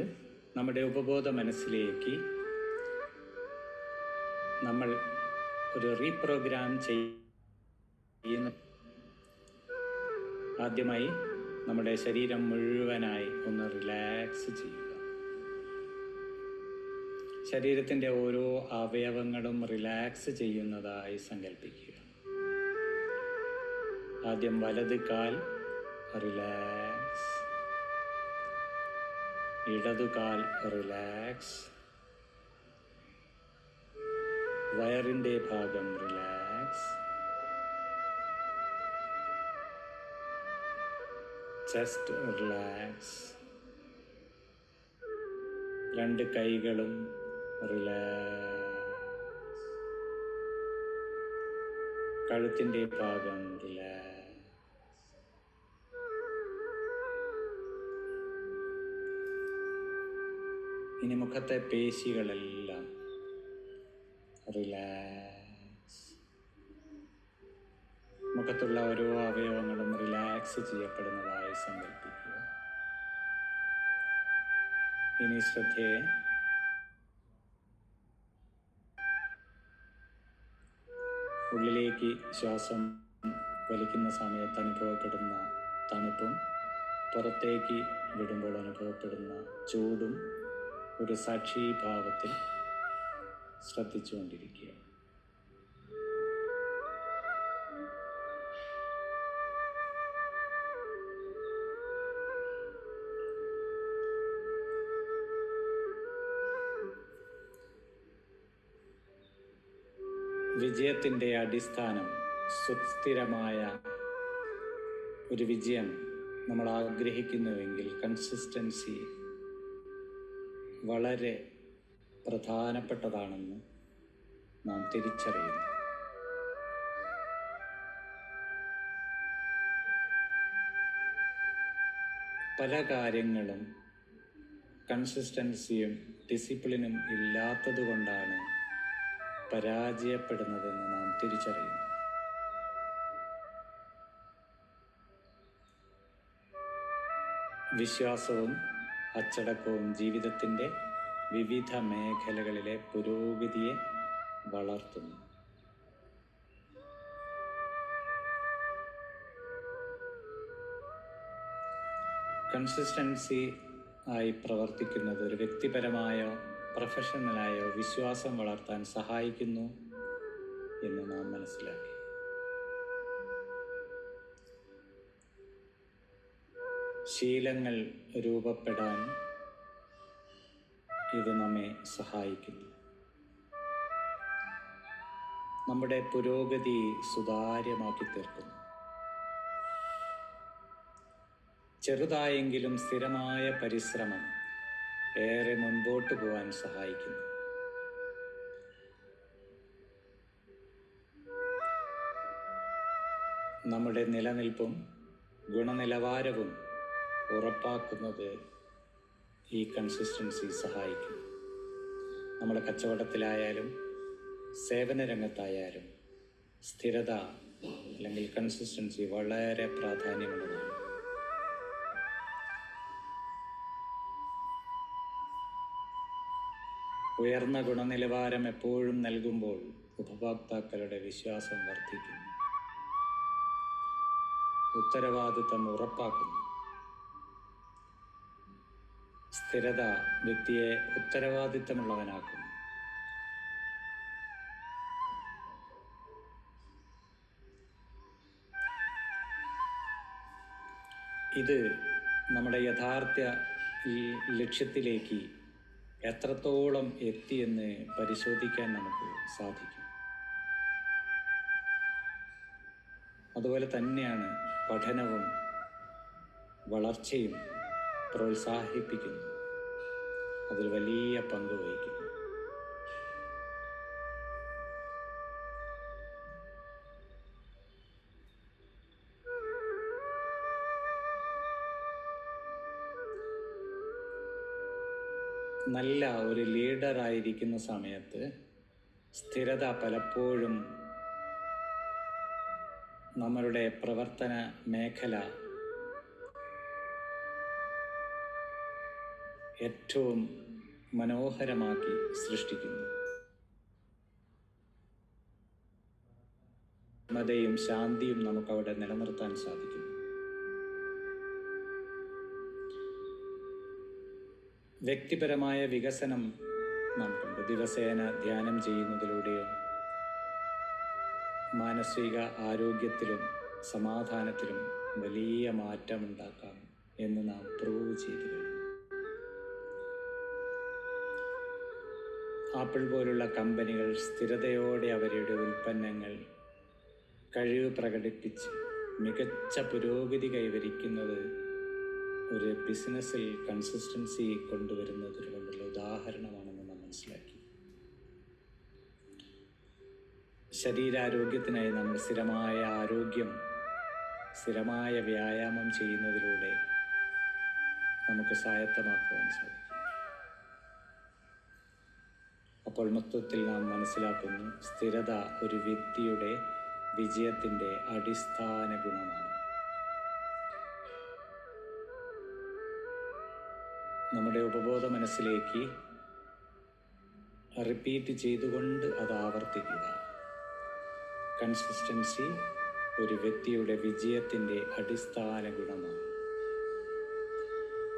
നമ്മുടെ ഉപബോധ മനസ്സിലേക്ക് നമ്മൾ ഒരു റീപ്രോഗ്രാം ചെയ്യുന്ന, ആദ്യമായി നമ്മുടെ ശരീരം മുഴുവനായി ഒന്ന് റിലാക്സ് ചെയ്യുക. ശരീരത്തിൻ്റെ ഓരോ അവയവങ്ങളും റിലാക്സ് ചെയ്യുന്നതായി സങ്കല്പിക്കുക. ആദ്യം വലത് കാൽ റിലാക്സ്, ഇടതു കാൽ റിലാക്സ്, വയറിൻ്റെ ഭാഗം റിലാക്സ്, ചെസ്റ്റ് റിലാക്സ്, 2 കൈകളും റിലാക്സ്, കഴുത്തിൻ്റെ ഭാഗം റിലാക്സ്. ഇനി മുഖത്തെ പേശികളെല്ലാം റിലാക്സ്. മുഖത്തുള്ള ഓരോ അവയവങ്ങളും റിലാക്സ് ചെയ്യപ്പെടുന്നതായി സങ്കല്പിക്കുക. ഇനി ശ്രദ്ധയെ ഉള്ളിലേക്ക് ശ്വാസം വലിക്കുന്ന സമയത്ത് അനുഭവപ്പെടുന്ന തണുപ്പും പുറത്തേക്ക് വിടുമ്പോൾ അനുഭവപ്പെടുന്ന ചൂടും ഒരു സാക്ഷിഭാവത്തിൽ ശ്രദ്ധിച്ചുകൊണ്ടിരിക്കുക. വിജയത്തിൻ്റെ അടിസ്ഥാനം സുസ്ഥിരമായ ഒരു വിജയം നമ്മൾ ആഗ്രഹിക്കുന്നുവെങ്കിൽ കൺസിസ്റ്റൻസി വളരെ പ്രധാനപ്പെട്ടതാണെന്ന് നാം തിരിച്ചറിയുന്നു. പല കാര്യങ്ങളും കൺസിസ്റ്റൻസിയും ഡിസിപ്ലിനും ഇല്ലാത്തത് കൊണ്ടാണ് പരാജയപ്പെടുന്നതെന്ന് നാം തിരിച്ചറിയുന്നു. വിശ്വാസവും അച്ചടക്കവും ജീവിതത്തിൻ്റെ വിവിധ മേഖലകളിലെ പുരോഗതിയെ വളർത്തുന്നു. കൺസിസ്റ്റൻസി ആയി പ്രവർത്തിക്കുന്നത് ഒരു വ്യക്തിപരമായോ പ്രൊഫഷണലായോ വിശ്വാസം വളർത്താൻ സഹായിക്കുന്നു എന്ന് നാം മനസ്സിലാക്കി. ശീലങ്ങൾ രൂപപ്പെടാൻ ഇത് നമ്മെ സഹായിക്കുന്നു. നമ്മുടെ പുരോഗതി സുതാര്യമാക്കി തീർക്കുന്നു. ചെറുതായെങ്കിലും സ്ഥിരമായ പരിശ്രമം ഏറെ മുൻപോട്ട് പോകാൻ സഹായിക്കുന്നു. നമ്മുടെ നിലനിൽപ്പും ഗുണനിലവാരവും ഉറപ്പാക്കുന്നത് ഈ കൺസിസ്റ്റൻസി സഹായിക്കും. നമ്മുടെ കച്ചവടത്തിലായാലും സേവന രംഗത്തായാലും സ്ഥിരത അല്ലെങ്കിൽ കൺസിസ്റ്റൻസി വളരെ പ്രാധാന്യമുള്ളതാണ്. ഉയർന്ന ഗുണനിലവാരം എപ്പോഴും നൽകുമ്പോൾ ഉപഭോക്താക്കളുടെ വിശ്വാസം വർദ്ധിക്കുന്നു. ഉത്തരവാദിത്തം ഉറപ്പാക്കുന്നു. സ്ഥിരത വ്യക്തിയെ ഉത്തരവാദിത്തമുള്ളവനാക്കുന്നു. ഇത് നമ്മുടെ യഥാർത്ഥ ഈ ലക്ഷ്യത്തിലേക്ക് എത്രത്തോളം എത്തിയെന്ന് പരിശോധിക്കാൻ നമുക്ക് സാധിക്കും. അതുപോലെ തന്നെയാണ് പഠനവും വളർച്ചയും പ്രോത്സാഹിപ്പിക്കുന്നു. അതിൽ വലിയ പങ്ക് വഹിക്കുന്നു. നല്ല ഒരു ലീഡറായിരിക്കുന്ന സമയത്ത് സ്ഥിരത പലപ്പോഴും നമ്മളുടെ പ്രവർത്തന മേഖല ഏറ്റവും മനോഹരമാക്കി സൃഷ്ടിക്കുന്നു. മതയും ശാന്തിയും നമുക്കവിടെ നിലനിർത്താൻ സാധിക്കുന്നു. വ്യക്തിപരമായ വികസനം നമുക്കുണ്ട്. ദിവസേന ധ്യാനം ചെയ്യുന്നതിലൂടെയോ മാനസിക ആരോഗ്യത്തിലും സമാധാനത്തിലും വലിയ മാറ്റമുണ്ടാക്കാം എന്ന് നാം പ്രൂവ് ചെയ്തു കഴിഞ്ഞു. ആപ്പിൾ പോലുള്ള കമ്പനികൾ സ്ഥിരതയോടെ അവരുടെ ഉൽപ്പന്നങ്ങൾ കഴിവ് പ്രകടിപ്പിച്ച് മികച്ച പുരോഗതി കൈവരിക്കുന്നത് ഒരു ബിസിനസ്സിൽ കൺസിസ്റ്റൻസി കൊണ്ടുവരുന്നതിനുള്ള ഉദാഹരണമാണെന്ന് നാം മനസ്സിലാക്കി. ശരീരാരോഗ്യത്തിനായി നമ്മൾ സ്ഥിരമായ വ്യായാമം ചെയ്യുന്നതിലൂടെ നമുക്ക് സ്വായത്തമാക്കുവാൻ സാധിക്കും. അപ്പോൾ മൊത്തത്തിൽ നാം മനസ്സിലാക്കുന്നു, സ്ഥിരത ഒരു വ്യക്തിയുടെ വിജയത്തിൻ്റെ അടിസ്ഥാന ഗുണമാണ്. നമ്മുടെ ഉപബോധ മനസ്സിലേക്ക് റിപ്പീറ്റ് ചെയ്തുകൊണ്ട് അത് ആവർത്തിക്കുക. കൺസിസ്റ്റൻസി ഒരു വ്യക്തിയുടെ വിജയത്തിൻ്റെ അടിസ്ഥാന ഗുണമാണ്.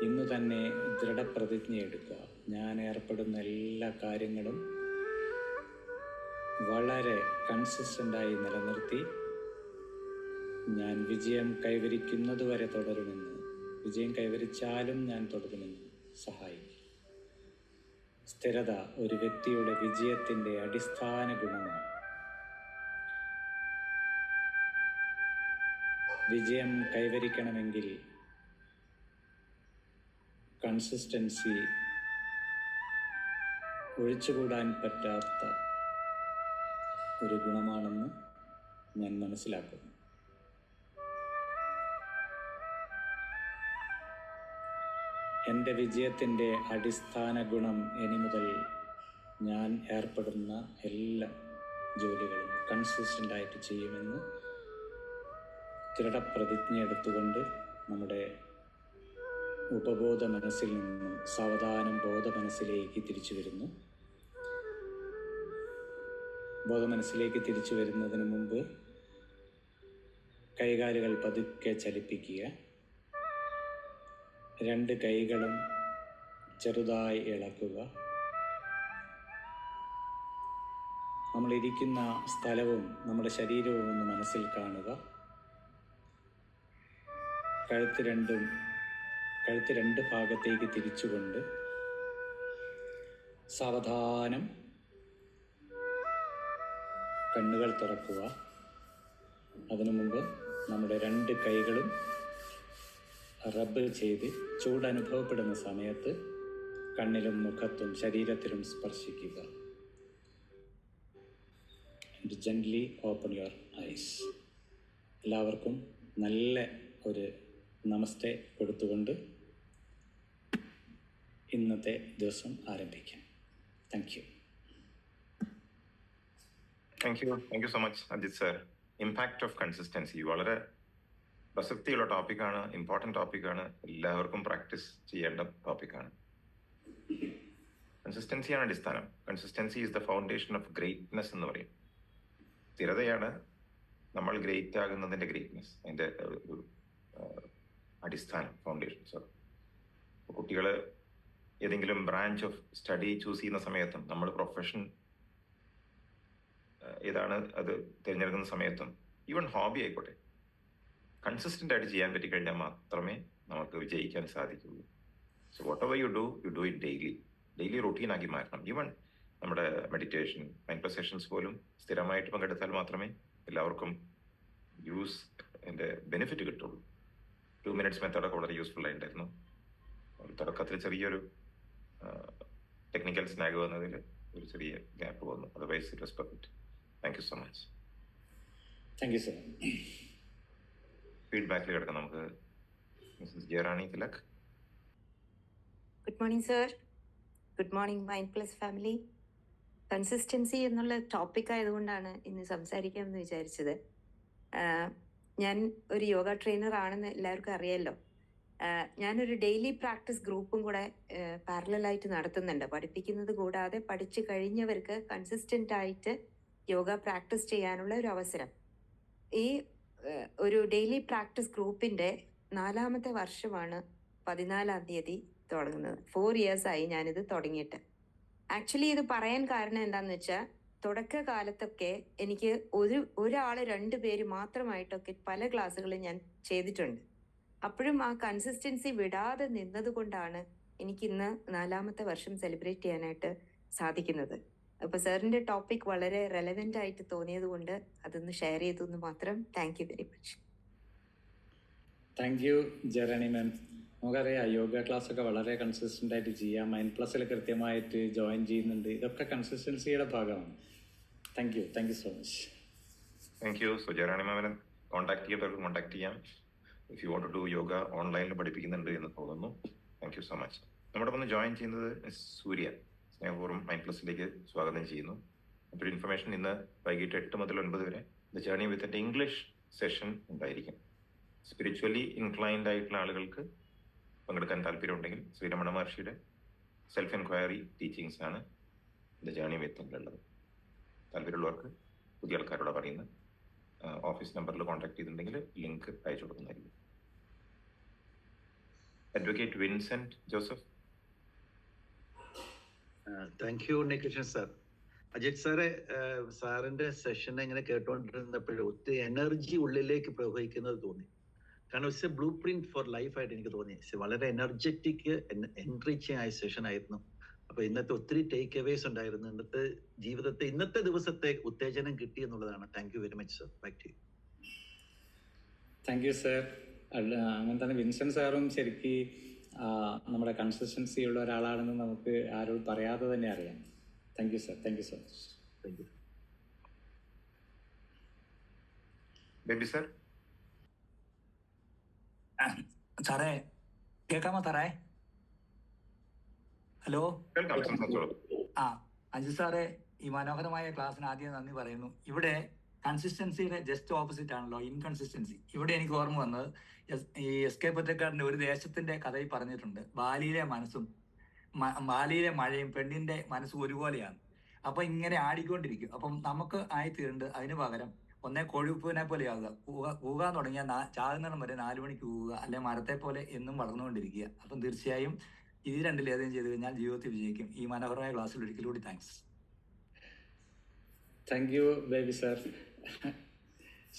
ഇന്ന് തന്നെ ദൃഢപ്രതിജ്ഞ എടുക്കുക. ഞാൻ ഏർപ്പെടുന്ന എല്ലാ കാര്യങ്ങളും വളരെ കൺസിസ്റ്റൻ്റായി നിലനിർത്തി ഞാൻ വിജയം കൈവരിക്കുന്നതുവരെ തുടരുമെന്ന്, വിജയം കൈവരിച്ചാലും ഞാൻ തുടരുമെന്ന് സഹായിക്കും. സ്ഥിരത ഒരു വ്യക്തിയുടെ വിജയത്തിൻ്റെ അടിസ്ഥാന ഗുണമാണ്. വിജയം കൈവരിക്കണമെങ്കിൽ കൺസിസ്റ്റൻസി ഒഴിച്ചുകൂടാൻ പറ്റാത്ത ഒരു ഗുണമാണെന്ന് ഞാൻ മനസ്സിലാക്കുന്നു. എൻ്റെ വിജയത്തിൻ്റെ അടിസ്ഥാന ഗുണം ഇനി മുതൽ ഞാൻ ഏർപ്പെടുന്ന എല്ലാ ജോലികളും കൺസിസ്റ്റൻ്റായിട്ട് ചെയ്യുമെന്ന് ദൃഢപ്രതിജ്ഞ എടുത്തുകൊണ്ട് നമ്മുടെ ഉപബോധ മനസ്സിൽ നിന്നും സാവധാനം ബോധ മനസ്സിലേക്ക് തിരിച്ചു വരുന്നു. ബോധമനസ്സിലേക്ക് തിരിച്ചു വരുന്നതിന് മുമ്പ് കൈകാലുകൾ പതുക്കെ ചലിപ്പിക്കുക. രണ്ട് കൈകളും ചെറുതായി ഇളക്കുക. നമ്മളിരിക്കുന്ന സ്ഥലവും നമ്മുടെ ശരീരവും ഒന്ന് മനസ്സിൽ കാണുക. കഴുത്ത് രണ്ട് ഭാഗത്തേക്ക് തിരിച്ചുകൊണ്ട് സാവധാനം കണ്ണുകൾ തുറക്കുക. അതിനു മുമ്പ് നമ്മുടെ രണ്ട് കൈകളും റബ്ബ് ചെയ്ത് ചൂടനുഭവപ്പെടുന്ന സമയത്ത് കണ്ണിലും മുഖത്തും ശരീരത്തിലും സ്പർശിക്കുക. Gently open your eyes. എല്ലാവർക്കും നല്ല ഒരു നമസ്തേ കൊടുത്തുകൊണ്ട് ഇന്നത്തെ ദിവസം ആരംഭിക്കാം. Thank you. Thank you so much, Ajit sir. Impact of consistency വളരെ പ്രസക്തിയുള്ള ടോപ്പിക്കാണ്, ഇമ്പോർട്ടൻറ്റ് ടോപ്പിക്കാണ്, എല്ലാവർക്കും പ്രാക്ടീസ് ചെയ്യേണ്ട ടോപ്പിക്കാണ്. കൺസിസ്റ്റൻസിയാണ് അടിസ്ഥാനം. Consistency is the foundation of greatness എന്ന് പറയും. സ്ഥിരതയാണ് നമ്മൾ ഗ്രേറ്റ് ആകുന്നതിന്റെ ഗ്രേറ്റ്നെസ്, അതിന്റെ ഒരു അടിസ്ഥാനം, ഫൗണ്ടേഷൻ. സോ കുട്ടികൾ ഏതെങ്കിലും ബ്രാഞ്ച് ഓഫ് സ്റ്റഡി ചൂസ് ചെയ്യുന്ന സമയത്തും നമ്മൾ പ്രൊഫഷൻ ഏതാണ് അത് തിരഞ്ഞെടുക്കുന്ന സമയത്തും ഈവൻ ഹോബി ആയിക്കോട്ടെ, കൺസിസ്റ്റന്റ് ആയിട്ട് ചെയ്യാൻ പറ്റി കഴിഞ്ഞാൽ മാത്രമേ നമുക്ക് വിജയിക്കാൻ സാധിക്കുള്ളൂ. So what ever you do it daily routine ആക്കി മാറ്റണം. ഈവൻ നമ്മുടെ മെഡിറ്റേഷൻ, മൈൻഡ്ഫുൾ സെഷൻസ് പോലും സ്ഥിരമായിട്ട് പങ്കെടുത്താൽ മാത്രമേ എല്ലാവർക്കും ബെനിഫിറ്റ് കിട്ടുള്ളൂ. 2 minutes മെത്തേഡൊക്കെ വളരെ യൂസ്ഫുൾ ആയിട്ടുണ്ടായിരുന്നു. തുടക്കത്തിൽ ചെറിയൊരു ടെക്നിക്കൽ സ്നാഗ് വന്നതിൽ ഒരു ചെറിയ ഗ്യാപ്പ് വന്നു. Otherwise it was perfect. Thank you so much. Thank you sir. ഫീഡ്ബാക്കിൽ കിടക്കാം നമുക്ക്. Mrs Jayarani Tilak. Good morning sir. Good morning mind plus family. Consistency എന്നുള്ള ടോപ്പിക് ആയതുകൊണ്ടാണ് ഇന്ന് സംസാരിക്കാമെന്ന് വിചാരിച്ചത്. ഞാൻ ഒരു യോഗ ട്രെയിനർ ആണെന്ന് എല്ലാവർക്കും അറിയാമല്ലോ. ഞാനൊരു ഡെയിലി പ്രാക്ടീസ് ഗ്രൂപ്പും കൂടെ പാരലലായിട്ട് നടത്തുന്നുണ്ട്. പഠിപ്പിക്കുന്നത് കൂടാതെ പഠിച്ചു കഴിഞ്ഞവർക്ക് കൺസിസ്റ്റൻ്റ് ആയിട്ട് യോഗ പ്രാക്ടീസ് ചെയ്യാനുള്ള ഒരു അവസരം. ഈ ഒരു ഡെയിലി പ്രാക്ടീസ് ഗ്രൂപ്പിൻ്റെ 4ാമത്തെ വർഷമാണ് 14-ാം തീയതി തുടങ്ങുന്നത്. 4 years ആയി ഞാനിത് തുടങ്ങിയിട്ട്. ആക്ച്വലി ഇത് പറയാൻ കാരണം എന്താണെന്ന് വെച്ചാൽ, തുടക്കകാലത്തൊക്കെ എനിക്ക് ഒരാൾ 2 പേര് മാത്രമായിട്ടൊക്കെ പല ക്ലാസ്സുകളും ഞാൻ ചെയ്തിട്ടുണ്ട്. അപ്പോഴും ആ കൺസിസ്റ്റൻസി വിടാതെ നിന്നത് കൊണ്ടാണ് എനിക്കിന്ന് 4ാമത്തെ വർഷം സെലിബ്രേറ്റ് ചെയ്യാനായിട്ട് സാധിക്കുന്നത്. അപ്പോൾ സാറിൻ്റെ ടോപ്പിക് വളരെ റെലവെൻ്റ് ആയിട്ട് തോന്നിയത് കൊണ്ട് അതൊന്ന് ഷെയർ ചെയ്തെന്ന് മാത്രം. Thank you very much. Thank you Jayarani ma'am. നമുക്കറിയാം യോഗ ക്ലാസ് ഒക്കെ വളരെ കൺസിസ്റ്റൻ്റ് ആയിട്ട് ചെയ്യാം. മൈൻഡ് പ്ലസിൽ കൃത്യമായിട്ട് ജോയിൻ ചെയ്യുന്നുണ്ട്. ഇതൊക്കെ കൺസിസ്റ്റൻസിയുടെ ഭാഗമാണ്. Thank you so much. Thank you. So Jayarani മാമിനെ കോൺടാക്ട് ചെയ്തവർക്ക് കോൺടാക്ട് ചെയ്യാം. If you want to do yoga ഓൺലൈനിൽ പഠിപ്പിക്കുന്നുണ്ട് എന്ന് തോന്നുന്നു. Thank you so much. നമ്മുടെ ഒന്ന് ജോയിൻ ചെയ്യുന്നത് മിസ് സൂര്യ. സ്നേഹപൂർവ്വം മൈൻഡ് പ്ലസിലേക്ക് സ്വാഗതം ചെയ്യുന്നു. മറ്റൊരു ഇൻഫർമേഷൻ, ഇന്ന് വൈകിട്ട് 8 മുതൽ 9 വരെ the journey with English session ഉണ്ടായിരിക്കും. സ്പിരിച്വലി ഇൻക്ലൈൻഡ് ആയിട്ടുള്ള ആളുകൾക്ക് പങ്കെടുക്കാൻ താല്പര്യമുണ്ടെങ്കിൽ ശ്രീരമണ മഹർഷിയുടെ സെൽഫ് എൻക്വയറി ടീച്ചിങ്സ് ആണ് ദ ജേർണി വിത്തിലുള്ളത്. താല്പര്യമുള്ളവർക്ക് പുതിയ ആൾക്കാരോട് പറയുന്നത് ഓഫീസ് നമ്പറിൽ കോൺടാക്ട് ചെയ്തിട്ടുണ്ടെങ്കിൽ ലിങ്ക് അയച്ചു കൊടുക്കുന്നതായിരിക്കും. Advocate Vincent Joseph. Thank you Unnikrishnan sir. Ajith സാറെ, സാറിന്റെ സെഷൻ ഇങ്ങനെ കേട്ടുകൊണ്ടിരുന്നപ്പോഴും ഒത്തിരി എനർജി ഉള്ളിലേക്ക് പ്രവഹിക്കുന്നത് തോന്നി. കാരണം it's a blueprint for ലൈഫായിട്ട് എനിക്ക് തോന്നി. വളരെ എനർജറ്റിക് എൻറിച്ചിങ് ആയ സെഷൻ ആയിരുന്നു. അപ്പൊ ഇന്നത്തെ ഒത്തിരി ടേക്ക് അവേസ് ഉണ്ടായിരുന്നു. ഇന്നത്തെ ദിവസത്തെ ഉത്തേജനം കിട്ടി എന്നുള്ളതാണ്. Thank you very much sir. Back to you. Thank you sir. അങ്ങനെ തന്നെ വിൻസെന്റ് സാറും ശരിക്കും നമ്മുടെ കൺസിസ്റ്റൻസി ഉള്ള ഒരാളാണെന്ന് നമുക്ക് ആരോട് പറയാതെ തന്നെ അറിയാം. Thank you sir. Thank you so much. Thank U. Baby sir. സാറേ കേൾക്കാമോ സാറേ? ഹലോ. അജിത് സാറേ, ഈ മനോഹരമായ ക്ലാസ്സിന് ആദ്യം നന്ദി പറയുന്നു. ഇവിടെ കൺസിസ്റ്റൻസിയുടെ ജസ്റ്റ് ഓപ്പോസിറ്റ് ആണല്ലോ ഇൻകൺസിസ്റ്റൻസി. ഇവിടെ എനിക്ക് ഓർമ്മ വന്നത് ഈ എസ്.കെ. പൊറ്റക്കാടിന്റെ ഒരു ദേശത്തിന്റെ കഥയിൽ പറഞ്ഞിട്ടുണ്ട്, ബാലിയിലെ മഴയും പെണ്ണിന്റെ മനസ്സും ഒരുപോലെയാണ്. അപ്പൊ ഇങ്ങനെ ആടിക്കൊണ്ടിരിക്കും. അപ്പം നമുക്ക് ആയിത്തീരുന്നുണ്ട് അതിന് പകരം ഒന്നേ കൊഴുപ്പിനെ പോലെ ആവുക, കൂകാൻ തുടങ്ങിയാൽ ചാകുന്നിടം വരെ 4 മണിക്ക് കൂവുക, അല്ലെ മരത്തെ പോലെ എന്നും വളർന്നുകൊണ്ടിരിക്കുക. അപ്പം തീർച്ചയായും ഇത് രണ്ടിലേതെങ്കിലും ചെയ്ത് കഴിഞ്ഞാൽ ജീവിതത്തിൽ വിജയിക്കും. ഈ മനോഹരമായ ക്ലാസ്സിൽ ഒരിക്കൽ കൂടി thanks. Thank you baby sir.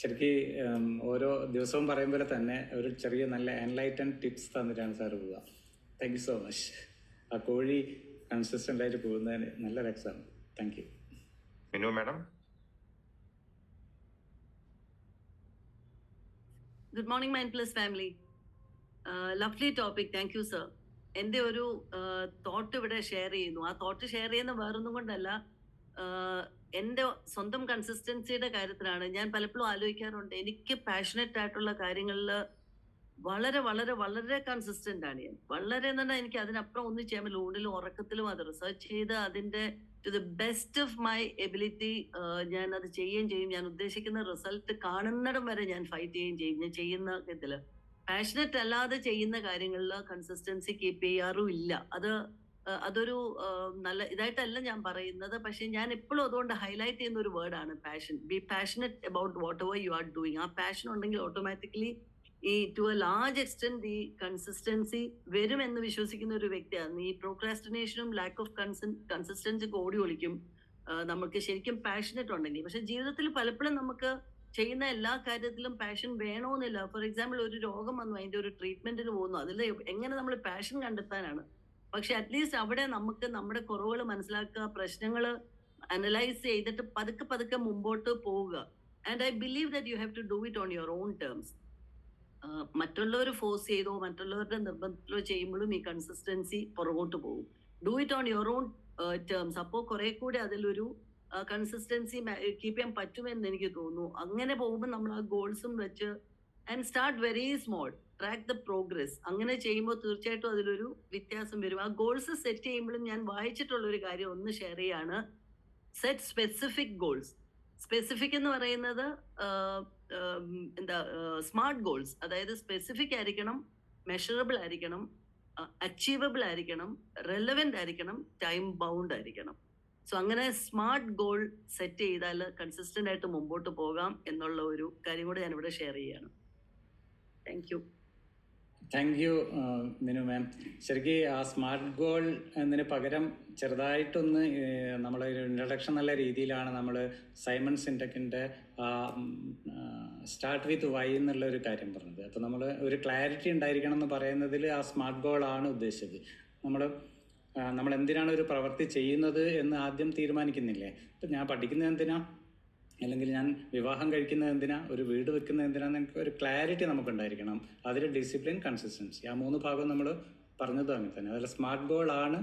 ശരിക്കും ഓരോ ദിവസവും പറയും പോലെ തന്നെ ഒരു ചെറിയ നല്ല എൻലൈറ്റൻ ടിപ്സ് തന്നിട്ടാണ് സാർ പോവുക. Thank you so much. ആ കോഴി കൺസിസ്റ്റൻ്റ് ആയിട്ട് പോകുന്നതിന് നല്ലൊരു example. Thank you. Minu madam. Good morning mind plus family. Lovely topic. Thank you sir. എൻ്റെ ഒരു തോട്ട് ഇവിടെ ഷെയർ ചെയ്യുന്നു. ആ തോട്ട് ഷെയർ ചെയ്യുന്ന വേറൊന്നും കൊണ്ടല്ല, എൻ്റെ സ്വന്തം കൺസിസ്റ്റൻസിയുടെ കാര്യത്തിലാണ്. ഞാൻ പലപ്പോഴും ആലോചിക്കാറുണ്ട്, എനിക്ക് പാഷനറ്റ് ആയിട്ടുള്ള കാര്യങ്ങളിൽ വളരെ വളരെ വളരെ കൺസിസ്റ്റന്റ് ആണ് ഞാൻ. വളരെ എന്ന് പറഞ്ഞാൽ എനിക്ക് അതിനപ്പുറം ഒന്നും ചെയ്യാൻ പറ്റില്ല. ഊണിലും ഉറക്കത്തിലും അത് റിസർച്ച് ചെയ്ത് അതിൻ്റെ to the best of my ability ഞാൻ അത് ചെയ്യുകയും ചെയ്യും. ഞാൻ ഉദ്ദേശിക്കുന്ന റിസൾട്ട് കാണുന്നിടം വരെ ഞാൻ ഫൈറ്റ് ചെയ്യുകയും ചെയ്യും. ഞാൻ ചെയ്യുന്ന ഇതില് പാഷനറ്റ് അല്ലാതെ ചെയ്യുന്ന കാര്യങ്ങളിൽ കൺസിസ്റ്റൻസി കീപ്പ് ചെയ്യാറും ഇല്ല. അത് അതൊരു നല്ല ഇതായിട്ടല്ല ഞാൻ പറയുന്നത്. പക്ഷെ ഞാൻ എപ്പോഴും അതുകൊണ്ട് ഹൈലൈറ്റ് ചെയ്യുന്ന ഒരു വേർഡാണ് passion. Be passionate about whatever you are doing. ആ പാഷൻ ഉണ്ടെങ്കിൽ ഓട്ടോമാറ്റിക്കലി ഈ ടു എ ലാർജ് എക്സ്റ്റെന്റ് ഈ കൺസിസ്റ്റൻസി വരുമെന്ന് വിശ്വസിക്കുന്ന ഒരു വ്യക്തിയാണ്. ഈ പ്രോക്രാസ്റ്റിനേഷനും ലാക്ക് ഓഫ് കൺസിസ്റ്റൻസി ഓടി ഒളിക്കും നമുക്ക് ശരിക്കും പാഷനറ്റ് ഉണ്ടെങ്കിൽ. പക്ഷെ ജീവിതത്തിൽ പലപ്പോഴും നമുക്ക് ചെയ്യുന്ന എല്ലാ കാര്യത്തിലും പാഷൻ വേണമെന്നില്ല. ഫോർ എക്സാമ്പിൾ, ഒരു രോഗം വന്നു, അതിന്റെ ഒരു ട്രീറ്റ്മെന്റിന് പോകുന്നു, അതിൽ എങ്ങനെ നമ്മൾ പാഷൻ കണ്ടെത്താനാണ്. പക്ഷെ അറ്റ്ലീസ്റ്റ് അവിടെ നമുക്ക് നമ്മുടെ കുറവുകൾ മനസ്സിലാക്കുക, പ്രശ്നങ്ങൾ അനലൈസ് ചെയ്തിട്ട് പതുക്കെ പതുക്കെ മുമ്പോട്ട് പോവുക. And I believe that you have to do it on your own terms. മറ്റുള്ളവർ ഫോഴ്സ് ചെയ്തോ മറ്റുള്ളവരുടെ നിർബന്ധത്തിലോ ചെയ്യുമ്പോഴും ഈ കൺസിസ്റ്റൻസി പുറകോട്ട് പോകും. Do it on your own terms. അപ്പോൾ കുറെ കൂടി അതിലൊരു കൺസിസ്റ്റൻസി കീപ്പ് ചെയ്യാൻ പറ്റുമെന്ന് എനിക്ക് തോന്നുന്നു. അങ്ങനെ പോകുമ്പോൾ നമ്മൾ ആ ഗോൾസും വെച്ച് and start very small, track the progress. അങ്ങനെ ചെയ്യുമ്പോൾ തീർച്ചയായിട്ടും അതിലൊരു വ്യത്യാസം വരും. ആ ഗോൾസ് സെറ്റ് ചെയ്യുമ്പോഴും ഞാൻ വായിച്ചിട്ടുള്ള ഒരു കാര്യം ഒന്ന് ഷെയർ ചെയ്യാണ്. Set specific goals. സ്പെസിഫിക് എന്ന് പറയുന്നത് എന്താ, സ്മാർട്ട് ഗോൾസ്. അതായത് സ്പെസിഫിക് ആയിരിക്കണം, മെഷറബിൾ ആയിരിക്കണം, അച്ചീവബിൾ ആയിരിക്കണം, റെലവെന്റ് ആയിരിക്കണം, ടൈം ബൗണ്ട് ആയിരിക്കണം. സോ അങ്ങനെ സ്മാർട്ട് ഗോൾ സെറ്റ് ചെയ്താൽ കൺസിസ്റ്റന്റ് ആയിട്ട് മുമ്പോട്ട് പോകാം എന്നുള്ള ഒരു കാര്യം കൂടെ ഞാനിവിടെ ഷെയർ ചെയ്യാണ്. Thank you. Thank you Minu ma'am. ശരിക്കും ആ സ്മാർട്ട് ഗോൾ എന്നതിന് പകരം ചെറുതായിട്ടൊന്ന് നമ്മളൊരു ഇൻട്രഡക്ഷൻ നല്ല രീതിയിലാണ് നമ്മൾ സൈമൺ സിൻടെക്കിൻ്റെ സ്റ്റാർട്ട് വിത്ത് വൈ എന്നുള്ള ഒരു കാര്യം പറഞ്ഞത്. അപ്പോൾ നമ്മൾ ഒരു ക്ലാരിറ്റി ഉണ്ടായിരിക്കണം എന്ന് പറയുന്നതിൽ ആ സ്മാർട്ട് ഗോളാണ് ഉദ്ദേശിച്ചത്. നമ്മൾ എന്തിനാണ് ഒരു പ്രവൃത്തി ചെയ്യുന്നത് എന്ന് ആദ്യം തീരുമാനിക്കുന്നില്ലേ. ഇപ്പം ഞാൻ പഠിക്കുന്നത് എന്തിനാ, അല്ലെങ്കിൽ ഞാൻ വിവാഹം കഴിക്കുന്നത് എന്തിനാ, ഒരു വീട് വെക്കുന്നത് എന്തിനാന്ന് ഒരു ക്ലാരിറ്റി നമുക്കുണ്ടായിരിക്കണം. അതിൽ ഡിസിപ്ലിൻ, കൺസിസ്റ്റൻസി, ആ 3 ഭാഗം നമ്മൾ പറഞ്ഞതും അങ്ങനെ തന്നെ. അതിൽ സ്മാർട്ട് ഗോൾ ആണ്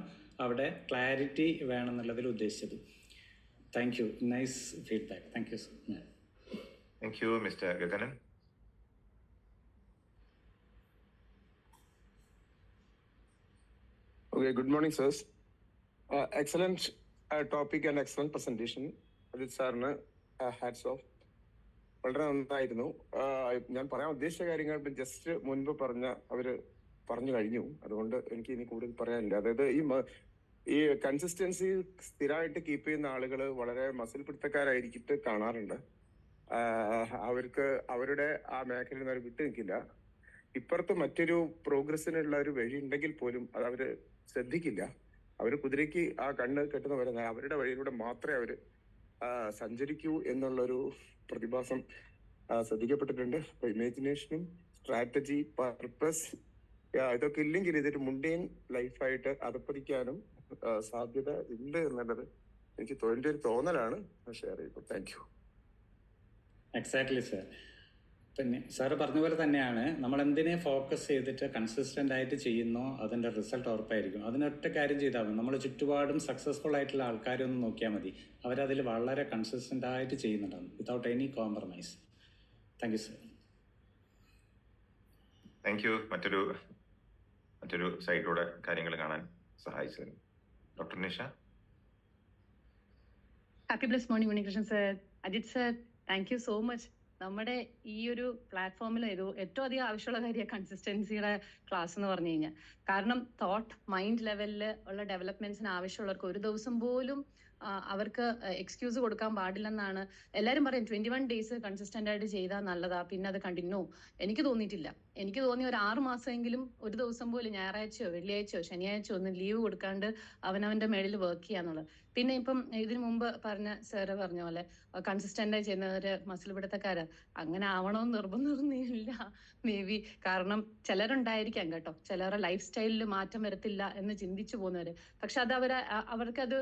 അവിടെ ക്ലാരിറ്റി വേണമെന്നുള്ളതിൽ ഉദ്ദേശിച്ചത്. Thank you. Nice feedback. Thank you sir. Thank you mister Gaganan. Okay, good morning, sirs. Excellent topic and excellent presentation. Adit sirന് hats off. വളരെ നന്നായിരുന്നു. ഞാൻ പറയാൻ ഉദ്ദേശിച്ച കാര്യങ്ങൾ ജസ്റ്റ് മുൻപ് അവര് പറഞ്ഞു കഴിഞ്ഞു. അതുകൊണ്ട് എനിക്ക് ഇനി കൂടുതൽ പറയാനില്ല. അതായത് ഈ കൺസിസ്റ്റൻസി സ്ഥിരമായിട്ട് കീപ്പ് ചെയ്യുന്ന ആളുകൾ വളരെ മസിൽ പിടുത്തക്കാരായിരിക്കിട്ട് കാണാറുണ്ട്. അവർക്ക് അവരുടെ ആ മേഖലയിൽ നിന്ന് അവർ വിട്ടു നിൽക്കില്ല. ഇപ്പുറത്ത് മറ്റൊരു പ്രോഗ്രസ്സിനുള്ള ഒരു വഴി ഉണ്ടെങ്കിൽ പോലും അത് അവര് ശ്രദ്ധിക്കില്ല. അവര് കുതിരയ്ക്ക് ആ കണ്ണ് കെട്ടുന്നവരെ അവരുടെ വഴിയിലൂടെ മാത്രമേ അവര് സഞ്ചരിക്കൂ എന്നുള്ളൊരു പ്രതിഭാസം ശ്രദ്ധിക്കപ്പെട്ടിട്ടുണ്ട്. അപ്പൊ ഇമാജിനേഷനും സ്ട്രാറ്റജി, പർപ്പസ് ഇതൊക്കെ ഇല്ലെങ്കിൽ ഇതൊരു മുണ്ടേൻ ലൈഫായിട്ട് അധപ്പതിക്കാനും സാധ്യത ഉണ്ട് എന്നുള്ളത് എനിക്ക് എൻ്റെ ഒരു തോന്നലാണ് ഷെയർ ചെയ്യുന്നത്. Thank you. Exactly sir. പിന്നെ സാറ് പറഞ്ഞ പോലെ തന്നെയാണ്, നമ്മൾ എന്തിനെ ഫോക്കസ് ചെയ്തിട്ട് കൺസിസ്റ്റൻ്റ് ആയിട്ട് ചെയ്യുന്നോ അതിൻ്റെ റിസൾട്ട് ഉറപ്പായിരിക്കും. അതിനൊറ്റ കാര്യം ചെയ്താൽ മതി. നമ്മൾ ചുറ്റുപാടും സക്സസ്ഫുൾ ആയിട്ടുള്ള ആൾക്കാരെ ഒന്ന് നോക്കിയാൽ മതി. അവരതിൽ വളരെ കൺസിസ്റ്റൻ്റ് ആയിട്ട് ചെയ്യുന്നുണ്ടാവും without any compromise. Thank you sir. Thank you. മറ്റൊരു സൈഡിലൂടെ കാര്യങ്ങൾ കാണാൻ സഹായിച്ചത് doctor Nisha. Happy bless morning Unnikrishnan sir. Ajith sir, thank you so much. നമ്മുടെ ഈ ഒരു പ്ലാറ്റ്ഫോമിൽ ഏറ്റവും അധികം ആവശ്യമുള്ള കാര്യമാണ് കൺസിസ്റ്റൻസിയുടെ ക്ലാസ് എന്ന് പറഞ്ഞു കഴിഞ്ഞാൽ. കാരണം തോട്ട് മൈൻഡ് ലെവലിൽ ഉള്ള ഡെവലപ്മെന്റ്സിന് ആവശ്യമുള്ളവർക്ക് ഒരു ദിവസം പോലും അവർക്ക് എക്സ്ക്യൂസ് കൊടുക്കാൻ പാടില്ലെന്നാണ് എല്ലാവരും പറയും. 21 days കൺസിസ്റ്റന്റ് ആയിട്ട് ചെയ്താൽ നല്ലതാ, പിന്നെ അത് കണ്ടിന്യൂ. എനിക്ക് തോന്നിയിട്ടില്ല. എനിക്ക് തോന്നി ഒരു 6 മാസമെങ്കിലും ഒരു ദിവസം പോലും ഞായറാഴ്ചയോ വെള്ളിയാഴ്ചയോ ശനിയാഴ്ചയോ ഒന്ന് ലീവ് കൊടുക്കാണ്ട് അവനവന്റെ മേളിൽ വർക്ക് ചെയ്യാന്നുള്ളത്. പിന്നെ ഇപ്പം ഇതിനു മുമ്പ് പറഞ്ഞ സാറ് പറഞ്ഞ പോലെ കൺസിസ്റ്റന്റ് ആയി ചെയ്യുന്നവര് മസിൽ പിടുത്തക്കാര് അങ്ങനെ ആവണമെന്ന് നിർബന്ധമൊന്നുമില്ല മേ ബി. കാരണം ചിലരുണ്ടായിരിക്കാം കേട്ടോ, ചിലരുടെ ലൈഫ് സ്റ്റൈലിൽ മാറ്റം വരത്തില്ല എന്ന് ചിന്തിച്ചു പോകുന്നവര്. പക്ഷെ അത് അവർക്കത്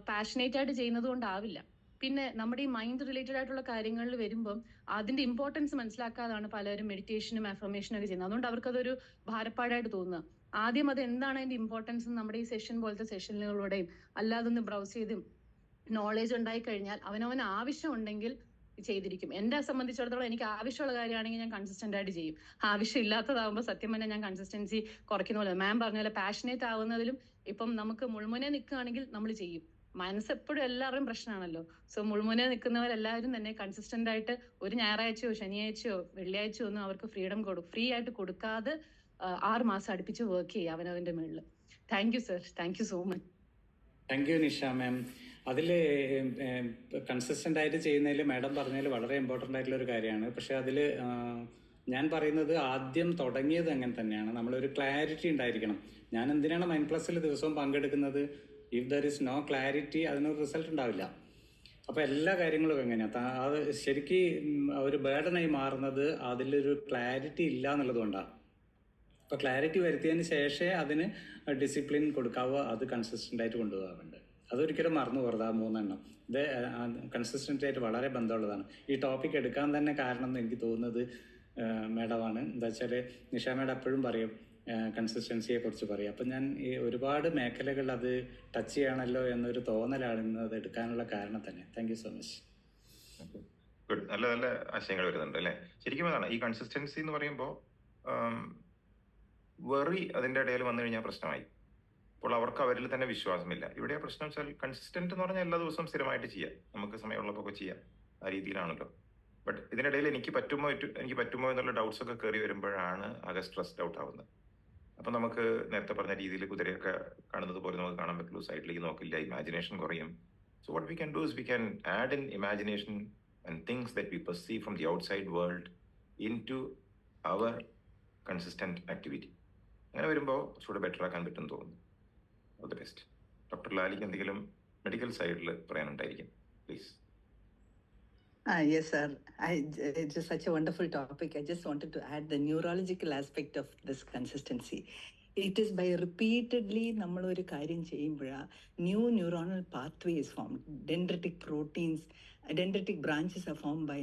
പാഷനേറ്റ് ആയിട്ട് ചെയ്യുന്നത് കൊണ്ടാവില്ല. പിന്നെ നമ്മുടെ ഈ മൈൻഡ് റിലേറ്റഡ് ആയിട്ടുള്ള കാര്യങ്ങളിൽ വരുമ്പം അതിന്റെ ഇമ്പോർട്ടൻസ് മനസ്സിലാക്കാതാണ് പലരും മെഡിറ്റേഷനും അഫർമേഷനും ഒക്കെ ചെയ്യുന്നത്. അതുകൊണ്ട് അവർക്കതൊരു ഭാരപ്പാടായിട്ട് തോന്നുക. ആദ്യം അത് എന്താണ് അതിന്റെ ഇമ്പോർട്ടൻസ് നമ്മുടെ ഈ സെഷൻ പോലത്തെ സെഷനുകളുടെയും അല്ലാതെ ഒന്ന് ബ്രൗസ് ചെയ്ത് നോളേജ് ഉണ്ടായി കഴിഞ്ഞാൽ അവനവന് ആവശ്യം ഉണ്ടെങ്കിൽ ചെയ്തിരിക്കും. എന്നെ സംബന്ധിച്ചിടത്തോളം എനിക്ക് ആവശ്യമുള്ള കാര്യമാണെങ്കിൽ ഞാൻ കൺസിസ്റ്റന്റ് ആയിട്ട് ചെയ്യും. ആവശ്യം ഇല്ലാത്തതാകുമ്പോൾ സത്യം പറഞ്ഞാൽ ഞാൻ കൺസിസ്റ്റൻസി കുറയ്ക്കുന്ന പോലെ മാം പറഞ്ഞ പോലെ പാഷനേറ്റ് ആവുന്നതിലും ഇപ്പം നമുക്ക് മുൾമുനെ നിൽക്കുകയാണെങ്കിൽ നമ്മൾ ചെയ്യും. മനസ്സ് എപ്പോഴും എല്ലാവരുടെയും പ്രശ്നമാണല്ലോ. സോ മുൾമുനെ നിൽക്കുന്നവരെല്ലാവരും തന്നെ കൺസിസ്റ്റന്റ് ആയിട്ട് ഒരു ഞായറാഴ്ചയോ ശനിയാഴ്ചയോ വെള്ളിയാഴ്ചയോ ഒന്നും അവർക്ക് ഫ്രീ ആയിട്ട് കൊടുക്കാതെ 6 മാസം അടുപ്പിച്ച് വർക്ക് ചെയ്യുക അവനവൻ്റെ മുകളിൽ. Thank you sir, thank you so much. Thank you Nisha ma'am. അതിൽ കൺസിസ്റ്റൻ്റ് ആയിട്ട് ചെയ്യുന്നതിൽ മാഡം പറഞ്ഞതിൽ വളരെ ഇമ്പോർട്ടൻ്റ് ആയിട്ടുള്ള ഒരു കാര്യമാണ്. പക്ഷേ അതിൽ ഞാൻ പറയുന്നത് ആദ്യം തുടങ്ങിയത് അങ്ങനെ തന്നെയാണ്. നമ്മളൊരു ക്ലാരിറ്റി ഉണ്ടായിരിക്കണം. ഞാൻ എന്തിനാണ് മൈൻഡ് പ്ലസിൽ ദിവസവും പങ്കെടുക്കുന്നത്? If there is no clarity, അതിനൊരു റിസൾട്ട് ഉണ്ടാവില്ല. അപ്പോൾ എല്ലാ കാര്യങ്ങളും എങ്ങനെയാണ് അത് ശരിക്കും ഒരു ബേർഡനായി മാറുന്നത് അതിലൊരു ക്ലാരിറ്റി ഇല്ല എന്നുള്ളത് കൊണ്ടാണ്. അപ്പോൾ ക്ലാരിറ്റി വരുത്തിയതിന് ശേഷമേ അതിന് ഡിസിപ്ലിൻ കൊടുക്കാവോ, അത് കൺസിസ്റ്റൻ്റ് ആയിട്ട് കൊണ്ടുപോകാറുണ്ട്. അതൊരിക്കലും മറന്നു പോകരുത്. ആ 3 എണ്ണം ഇത് കൺസിസ്റ്റൻ്റ് ആയിട്ട് വളരെ ബന്ധമുള്ളതാണ്. ഈ ടോപ്പിക് എടുക്കാൻ തന്നെ കാരണം എന്ന് എനിക്ക് തോന്നുന്നത് മാഡമാണ്. എന്താ വെച്ചാൽ നിഷ മാഡം എപ്പോഴും പറയും കൺസിസ്റ്റൻസിയെ കുറിച്ച് പറയും. അപ്പം ഞാൻ ഈ ഒരുപാട് മേഖലകൾ അത് ടച്ച് ചെയ്യണമല്ലോ എന്നൊരു തോന്നലാണ് ഇന്ന് അത് എടുക്കാനുള്ള കാരണം തന്നെ. Thank you so much. Good. നല്ല നല്ല ആശയങ്ങൾ വരുന്നുണ്ട് അല്ലേ? ശരിക്കും അതാണ് ഈ കൺസിസ്റ്റൻസി എന്ന് പറയുമ്പോൾ വെറി അതിൻ്റെ ഇടയിൽ വന്നു കഴിഞ്ഞാൽ പ്രശ്നമായി. അപ്പോൾ അവർക്ക് അവരിൽ തന്നെ വിശ്വാസമില്ല. ഇവിടെ പ്രശ്നം വെച്ചാൽ കൺസിസ്റ്റന്റ് എന്ന് പറഞ്ഞാൽ എല്ലാ ദിവസവും സ്ഥിരമായിട്ട് ചെയ്യാം, നമുക്ക് സമയമുള്ളപ്പോൾ ചെയ്യാം, ആ രീതിയിലാണല്ലോ. ബട്ട് ഇതിനിടയിൽ എനിക്ക് പറ്റുമോ എന്നുള്ള ഡൗട്ട്സ് ഒക്കെ കയറി വരുമ്പോഴാണ് ആകെ സ്ട്രെസ്ഡ് ഔട്ട് ആവുന്നത്. അപ്പം നമുക്ക് നേരത്തെ പറഞ്ഞ രീതിയിൽ കുതിരയൊക്കെ കാണുന്നത് പോലെ നമുക്ക് കാണാൻ പറ്റുള്ളൂ, സൈഡിലേക്ക് നോക്കില്ല, ഇമാജിനേഷൻ കുറയും. So what we can do is we can add in imagination and things that we perceive from the outside world into our consistent activity. അങ്ങനെ വരുമ്പോൾ കുറച്ചുകൂടെ ബെറ്റർ ആക്കാൻ പറ്റുമെന്ന് തോന്നുന്നു. All the best. ഡോക്ടർ ലാലിക്ക് എന്തെങ്കിലും medical സൈഡിൽ പറയാനുണ്ടായിരിക്കും, please. Yes, sir. It's just such a wonderful topic. I just wanted to add the neurological aspect of this consistency. It is by repeatedly നമ്മൾ ഒരു കാര്യം ചെയ്യുമ്പോഴാണ് new neuronal pathway is formed. Dendritic branches are formed by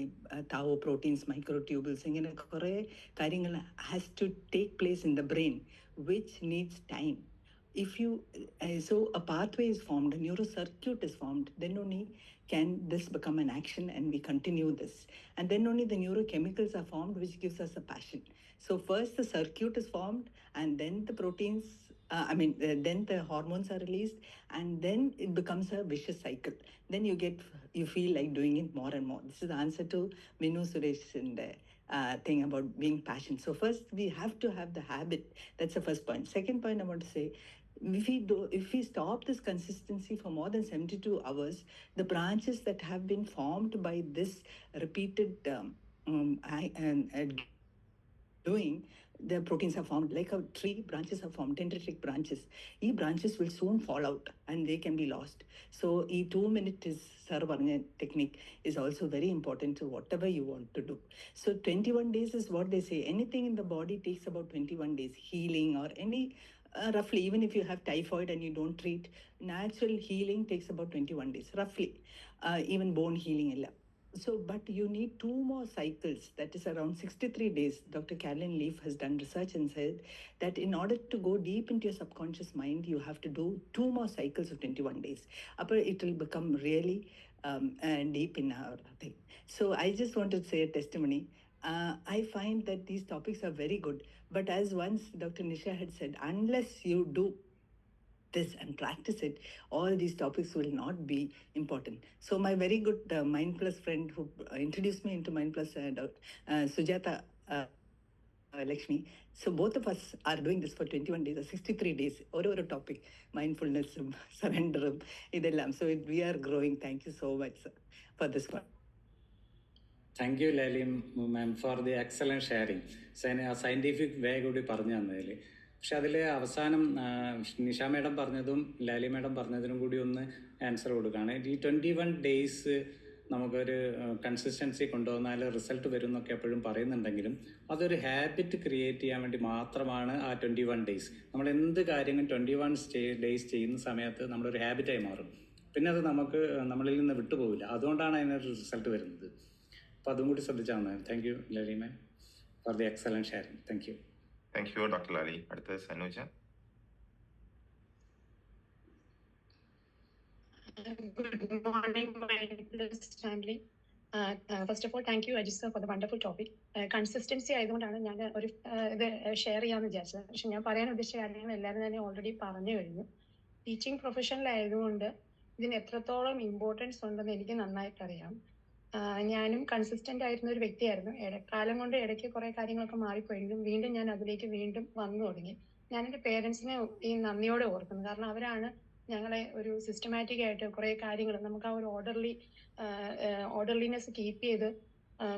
tau proteins, microtubules. ഇങ്ങനെ കുറേ കാര്യങ്ങൾ has to take place in the brain, which needs time. If you so a pathway is formed, a neurocircuit is formed, then only can this become an action and we continue this, and then only the neurochemicals are formed which gives us a passion. So first the circuit is formed, and then the proteins then the hormones are released, and then it becomes a vicious cycle. Then you feel like doing it more and more. This is the answer to Minu Suresh and thing about being passion. So first we have to have the habit. That's the first point. Second point I want to say, if we stop this consistency for more than 72 hours, the branches that have been formed by this repeated doing, the proteins are formed like a tree. Branches are formed, dendritic branches. These branches will soon fall out and they can be lost. So a 2-minute sir varna technique is also very important to whatever you want to do. So 21 days is what they say. Anything in the body takes about 21 days. Healing or any roughly, even if you have typhoid and you don't treat, natural healing takes about 21 days roughly. Even bone healing illa. So but you need 2 more cycles, that is around 63 days. Dr. Caroline Leaf has done research and said that in order to go deep into your subconscious mind, you have to do 2 more cycles of 21 days. Upper it will become really deep in our thing. So I just want to say a testimony. I find that these topics are very good, but as once Dr. Nisha had said, unless you do this and practice it, all these topics will not be important. So my very good Mind Plus friend who introduced me into Mind Plus, Sujata Lakshmi. So both of us are doing this for 21 days or 63 days. Or topic, mindfulness, surrender, idellam. So we are growing. Thank you so much, sir, for this one. Thank you Lali ma'am for the excellent sharing. Scientific way കൂടി പറഞ്ഞു തന്നതിൽ. പക്ഷെ അതിൽ അവസാനം Nisha madam പറഞ്ഞതും Lali madam പറഞ്ഞതിനും കൂടി ഒന്ന് answer കൊടുക്കുകയാണ്. ഈ 21 ഡേയ്സ് നമുക്കൊരു കൺസിസ്റ്റൻസി കൊണ്ടുവന്നാൽ റിസൾട്ട് വരും എന്നൊക്കെ എപ്പോഴും പറയുന്നുണ്ടെങ്കിലും അതൊരു ഹാബിറ്റ് ക്രിയേറ്റ് ചെയ്യാൻ വേണ്ടി മാത്രമാണ് ആ 21 ഡേയ്സ്. നമ്മൾ എന്ത് കാര്യങ്ങളും 21 ഡേയ്സ് ചെയ്യുന്ന സമയത്ത് നമ്മളൊരു ഹാബിറ്റായി മാറും. പിന്നെ അത് നമുക്ക് നമ്മളിൽ നിന്ന് വിട്ടുപോകില്ല. അതുകൊണ്ടാണ് അതിനൊരു റിസൾട്ട് വരുന്നത്. അപ്പോൾ അതും കൂടി ശ്രദ്ധിച്ചാൽ മതി. Thank you Lali ma'am for the excellent sharing. Thank you. Thank you doctor Lali. അടുത്ത Sanuja. Good morning, Mindfulness family. First of all, thank you, Ajit sir, for the wonderful topic. Consistency ആയതുകൊണ്ടാണ് ഞാൻ ഒരു ഇത് ഷെയർ ചെയ്യാമെന്ന് വിചാരിച്ചത്. പക്ഷെ ഞാൻ പറയാൻ ഉദ്ദേശിച്ച കാര്യങ്ങൾ എല്ലാവരും തന്നെ ഓൾറെഡി പറഞ്ഞു കഴിഞ്ഞു. ടീച്ചിങ് പ്രൊഫഷനിലായതുകൊണ്ട് ഇതിന് എത്രത്തോളം ഇമ്പോർട്ടൻസ് ഉണ്ടെന്ന് എനിക്ക് നന്നായിട്ട് അറിയാം. ഞാനും കൺസിസ്റ്റന്റ് ആയിരുന്ന ഒരു വ്യക്തിയായിരുന്നു. കാലം കൊണ്ട് ഇടയ്ക്ക് കുറെ കാര്യങ്ങളൊക്കെ മാറിപ്പോയെങ്കിലും വീണ്ടും ഞാൻ അതിലേക്ക് വീണ്ടും വന്നു തുടങ്ങി. ഞാൻ എൻ്റെ പേരൻസിനെ ഈ നന്ദിയോടെ ഓർക്കുന്നു. കാരണം അവരാണ് ഞങ്ങളെ ഒരു സിസ്റ്റമാറ്റിക് ആയിട്ട് കുറെ കാര്യങ്ങൾ നമുക്ക് ആ ഒരു ഓർഡർലിനെസ് കീപ്പ് ചെയ്ത്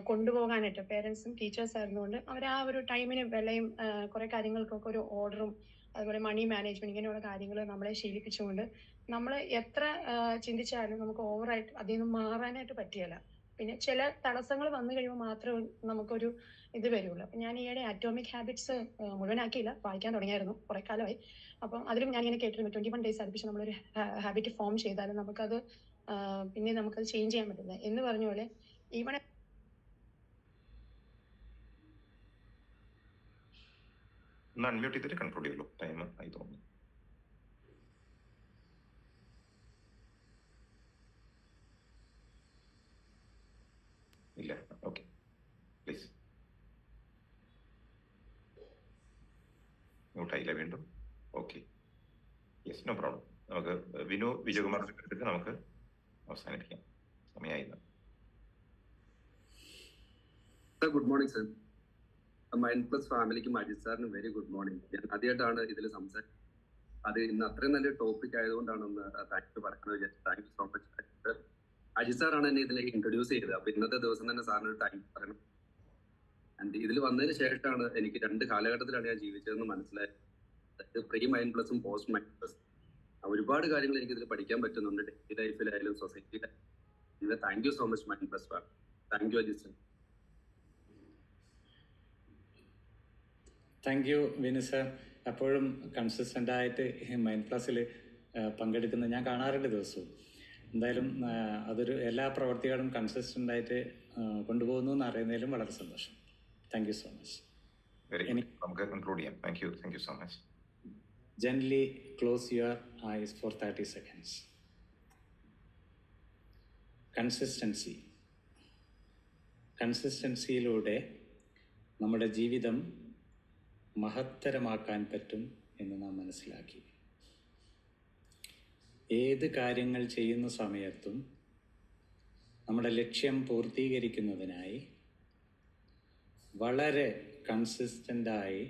കൊണ്ടുപോകാനായിട്ട് പേരൻസും ടീച്ചേഴ്സ് ആയിരുന്നുകൊണ്ട് അവർ ആ ഒരു ടൈമിന് വിലയും കുറെ കാര്യങ്ങൾക്കൊക്കെ ഒരു ഓർഡറും അതുപോലെ മണി മാനേജ്മെന്റ് ഇങ്ങനെയുള്ള കാര്യങ്ങൾ നമ്മളെ ശീലിപ്പിച്ചുകൊണ്ട് നമ്മൾ എത്ര ചിന്തിച്ചാലും നമുക്ക് ഓവറായിട്ട് അതിൽ നിന്ന് മാറാനായിട്ട് പറ്റിയല്ല. പിന്നെ ചില തടസ്സങ്ങൾ വന്നു കഴിയുമ്പോൾ മാത്രമേ നമുക്കൊരു ഇത് വരുള്ളൂ. അപ്പം ഞാൻ ഈയിടെ അറ്റോമിക് ഹാബിറ്റ്സ് മുഴുവനാക്കിയില്ല, വായിക്കാൻ തുടങ്ങിയായിരുന്നു കുറെ കാലമായി. അപ്പം അതിലും ഞാൻ ഇങ്ങനെ കേട്ടിരുന്നു 21 days അടുപ്പിച്ച് നമ്മളൊരു ഹാബിറ്റ് ഫോം ചെയ്താലും നമുക്കത് പിന്നെ നമുക്കത് ചേഞ്ച് ചെയ്യാൻ പറ്റില്ല എന്ന് പറഞ്ഞ പോലെ ഈവൺ ഒന്ന് അൺമ്യൂട്ട് ചെയ്തിട്ട് കൺക്ലൂഡ് ചെയ്യുള്ളൂ, ടൈം ആയി തോന്നുന്നു. ഇല്ല, ഓക്കെ പ്ലീസ്. മ്യൂട്ടായില്ല വീണ്ടും. Okay, yes, no problem. നമുക്ക് വിനു വിജയകുമാറിന്റെ എടുത്തിട്ട് നമുക്ക് അവസാനിപ്പിക്കാം, സമയമായില്ല. Good morning sir. Mind plus ഫാമിലിക്കും അജിത് സാറിനും വെരി ഗുഡ് മോർണിംഗ്. ഞാൻ ആദ്യമായിട്ടാണ് ഇതിൽ സംസാരിക്കുന്നത്. അത് ഇന്ന് അത്രയും നല്ലൊരു ടോപ്പിക് ആയതുകൊണ്ടാണ് ഒന്ന് താങ്ക് യു പറയാൻ വിചാരിച്ചത്. Thank you so much. Ajith സാറാണ് എന്നെ ഇതിലേക്ക് ഇൻട്രൊഡ്യൂസ് ചെയ്തത്. അപ്പൊ ഇന്നത്തെ ദിവസം തന്നെ സാറിന് ഒരു താങ്ക് യു പറയണം. ആൻഡ് ഇതിൽ വന്നതിന് ശേഷമാണ് എനിക്ക് 2 കാലഘട്ടത്തിലാണ് ഞാൻ ജീവിച്ചതെന്ന് മനസ്സിലായത്. അതായത് പ്രീ മൈൻഡ് പ്ലസും പോസ്റ്റ് മൈൻഡ് പ്ലസ്. ഒരുപാട് കാര്യങ്ങൾ എനിക്ക് ഇതിൽ പഠിക്കാൻ പറ്റുന്നുണ്ട്, ഡെയിലി ലൈഫിലായാലും സൊസൈറ്റിയിലായാലും. Thank you so much mind plus fam. Thank you Ajith sir. Thank you Vinu sir. എപ്പോഴും കൺസിസ്റ്റൻ്റ് ആയിട്ട് മൈൻഡ് പ്ലസിൽ പങ്കെടുക്കുന്നത് ഞാൻ കാണാറുണ്ട് ദിവസവും. എന്തായാലും അതൊരു എല്ലാ പ്രവർത്തികളും കൺസിസ്റ്റൻ്റ് ആയിട്ട് കൊണ്ടുപോകുന്നു എന്ന് അറിയുന്നതിലും വളരെ സന്തോഷം. Thank you so much. നമുക്ക് കൺക്ലൂഡ് ചെയ്യാം. Thank you so much. Gently close your eyes for 30 seconds. കൺസിസ്റ്റൻസിയിലൂടെ നമ്മുടെ ജീവിതം മഹത്തരമാക്കാൻ പറ്റും എന്ന് നാം മനസ്സിലാക്കി. ഏത് കാര്യങ്ങൾ ചെയ്യുന്ന സമയത്തും നമ്മുടെ ലക്ഷ്യം പൂർത്തീകരിക്കുന്നതിനായി വളരെ കൺസിസ്റ്റൻ്റായി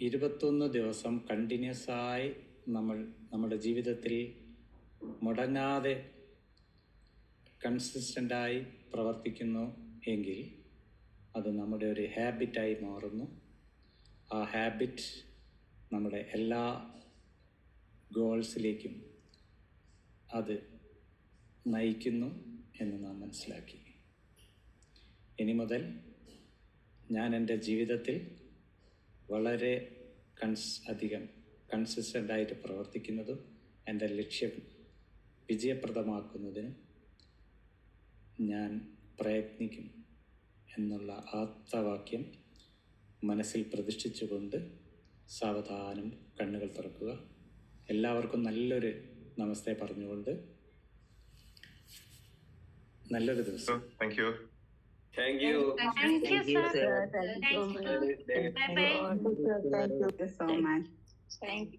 21 ദിവസം കണ്ടിന്യൂസ് ആയി നമ്മുടെ ജീവിതത്തിൽ മുടങ്ങാതെ കൺസിസ്റ്റൻ്റായി പ്രവർത്തിക്കുന്നു എങ്കിൽ അത് നമ്മുടെ ഒരു ഹാബിറ്റായി മാറുന്നു. ആ ഹാബിറ്റ് നമ്മുടെ എല്ലാ ഗോൾസിലേക്കും അത് നയിക്കുന്നു എന്ന് നാം മനസ്സിലാക്കി. ഇനി മുതൽ ഞാൻ എൻ്റെ ജീവിതത്തിൽ വളരെ അധികം കൺസിസ്റ്റൻ്റായിട്ട് പ്രവർത്തിക്കുന്നതും എൻ്റെ ലക്ഷ്യം വിജയപ്രദമാക്കുന്നതിനും ഞാൻ പ്രയത്നിക്കും എന്നുള്ള ആപ്തവാക്യം മനസ്സിൽ പ്രതിഷ്ഠിച്ചുകൊണ്ട് സാവധാനം കണ്ണുകൾ തുറക്കുക. എല്ലാവർക്കും നല്ലൊരു നമസ്തേ പറഞ്ഞുകൊണ്ട് നല്ലൊരു ദിവസം. Thank you. Thank you. Thank you, sir. Thank you. Bye-bye. Thank you so much. Thank you.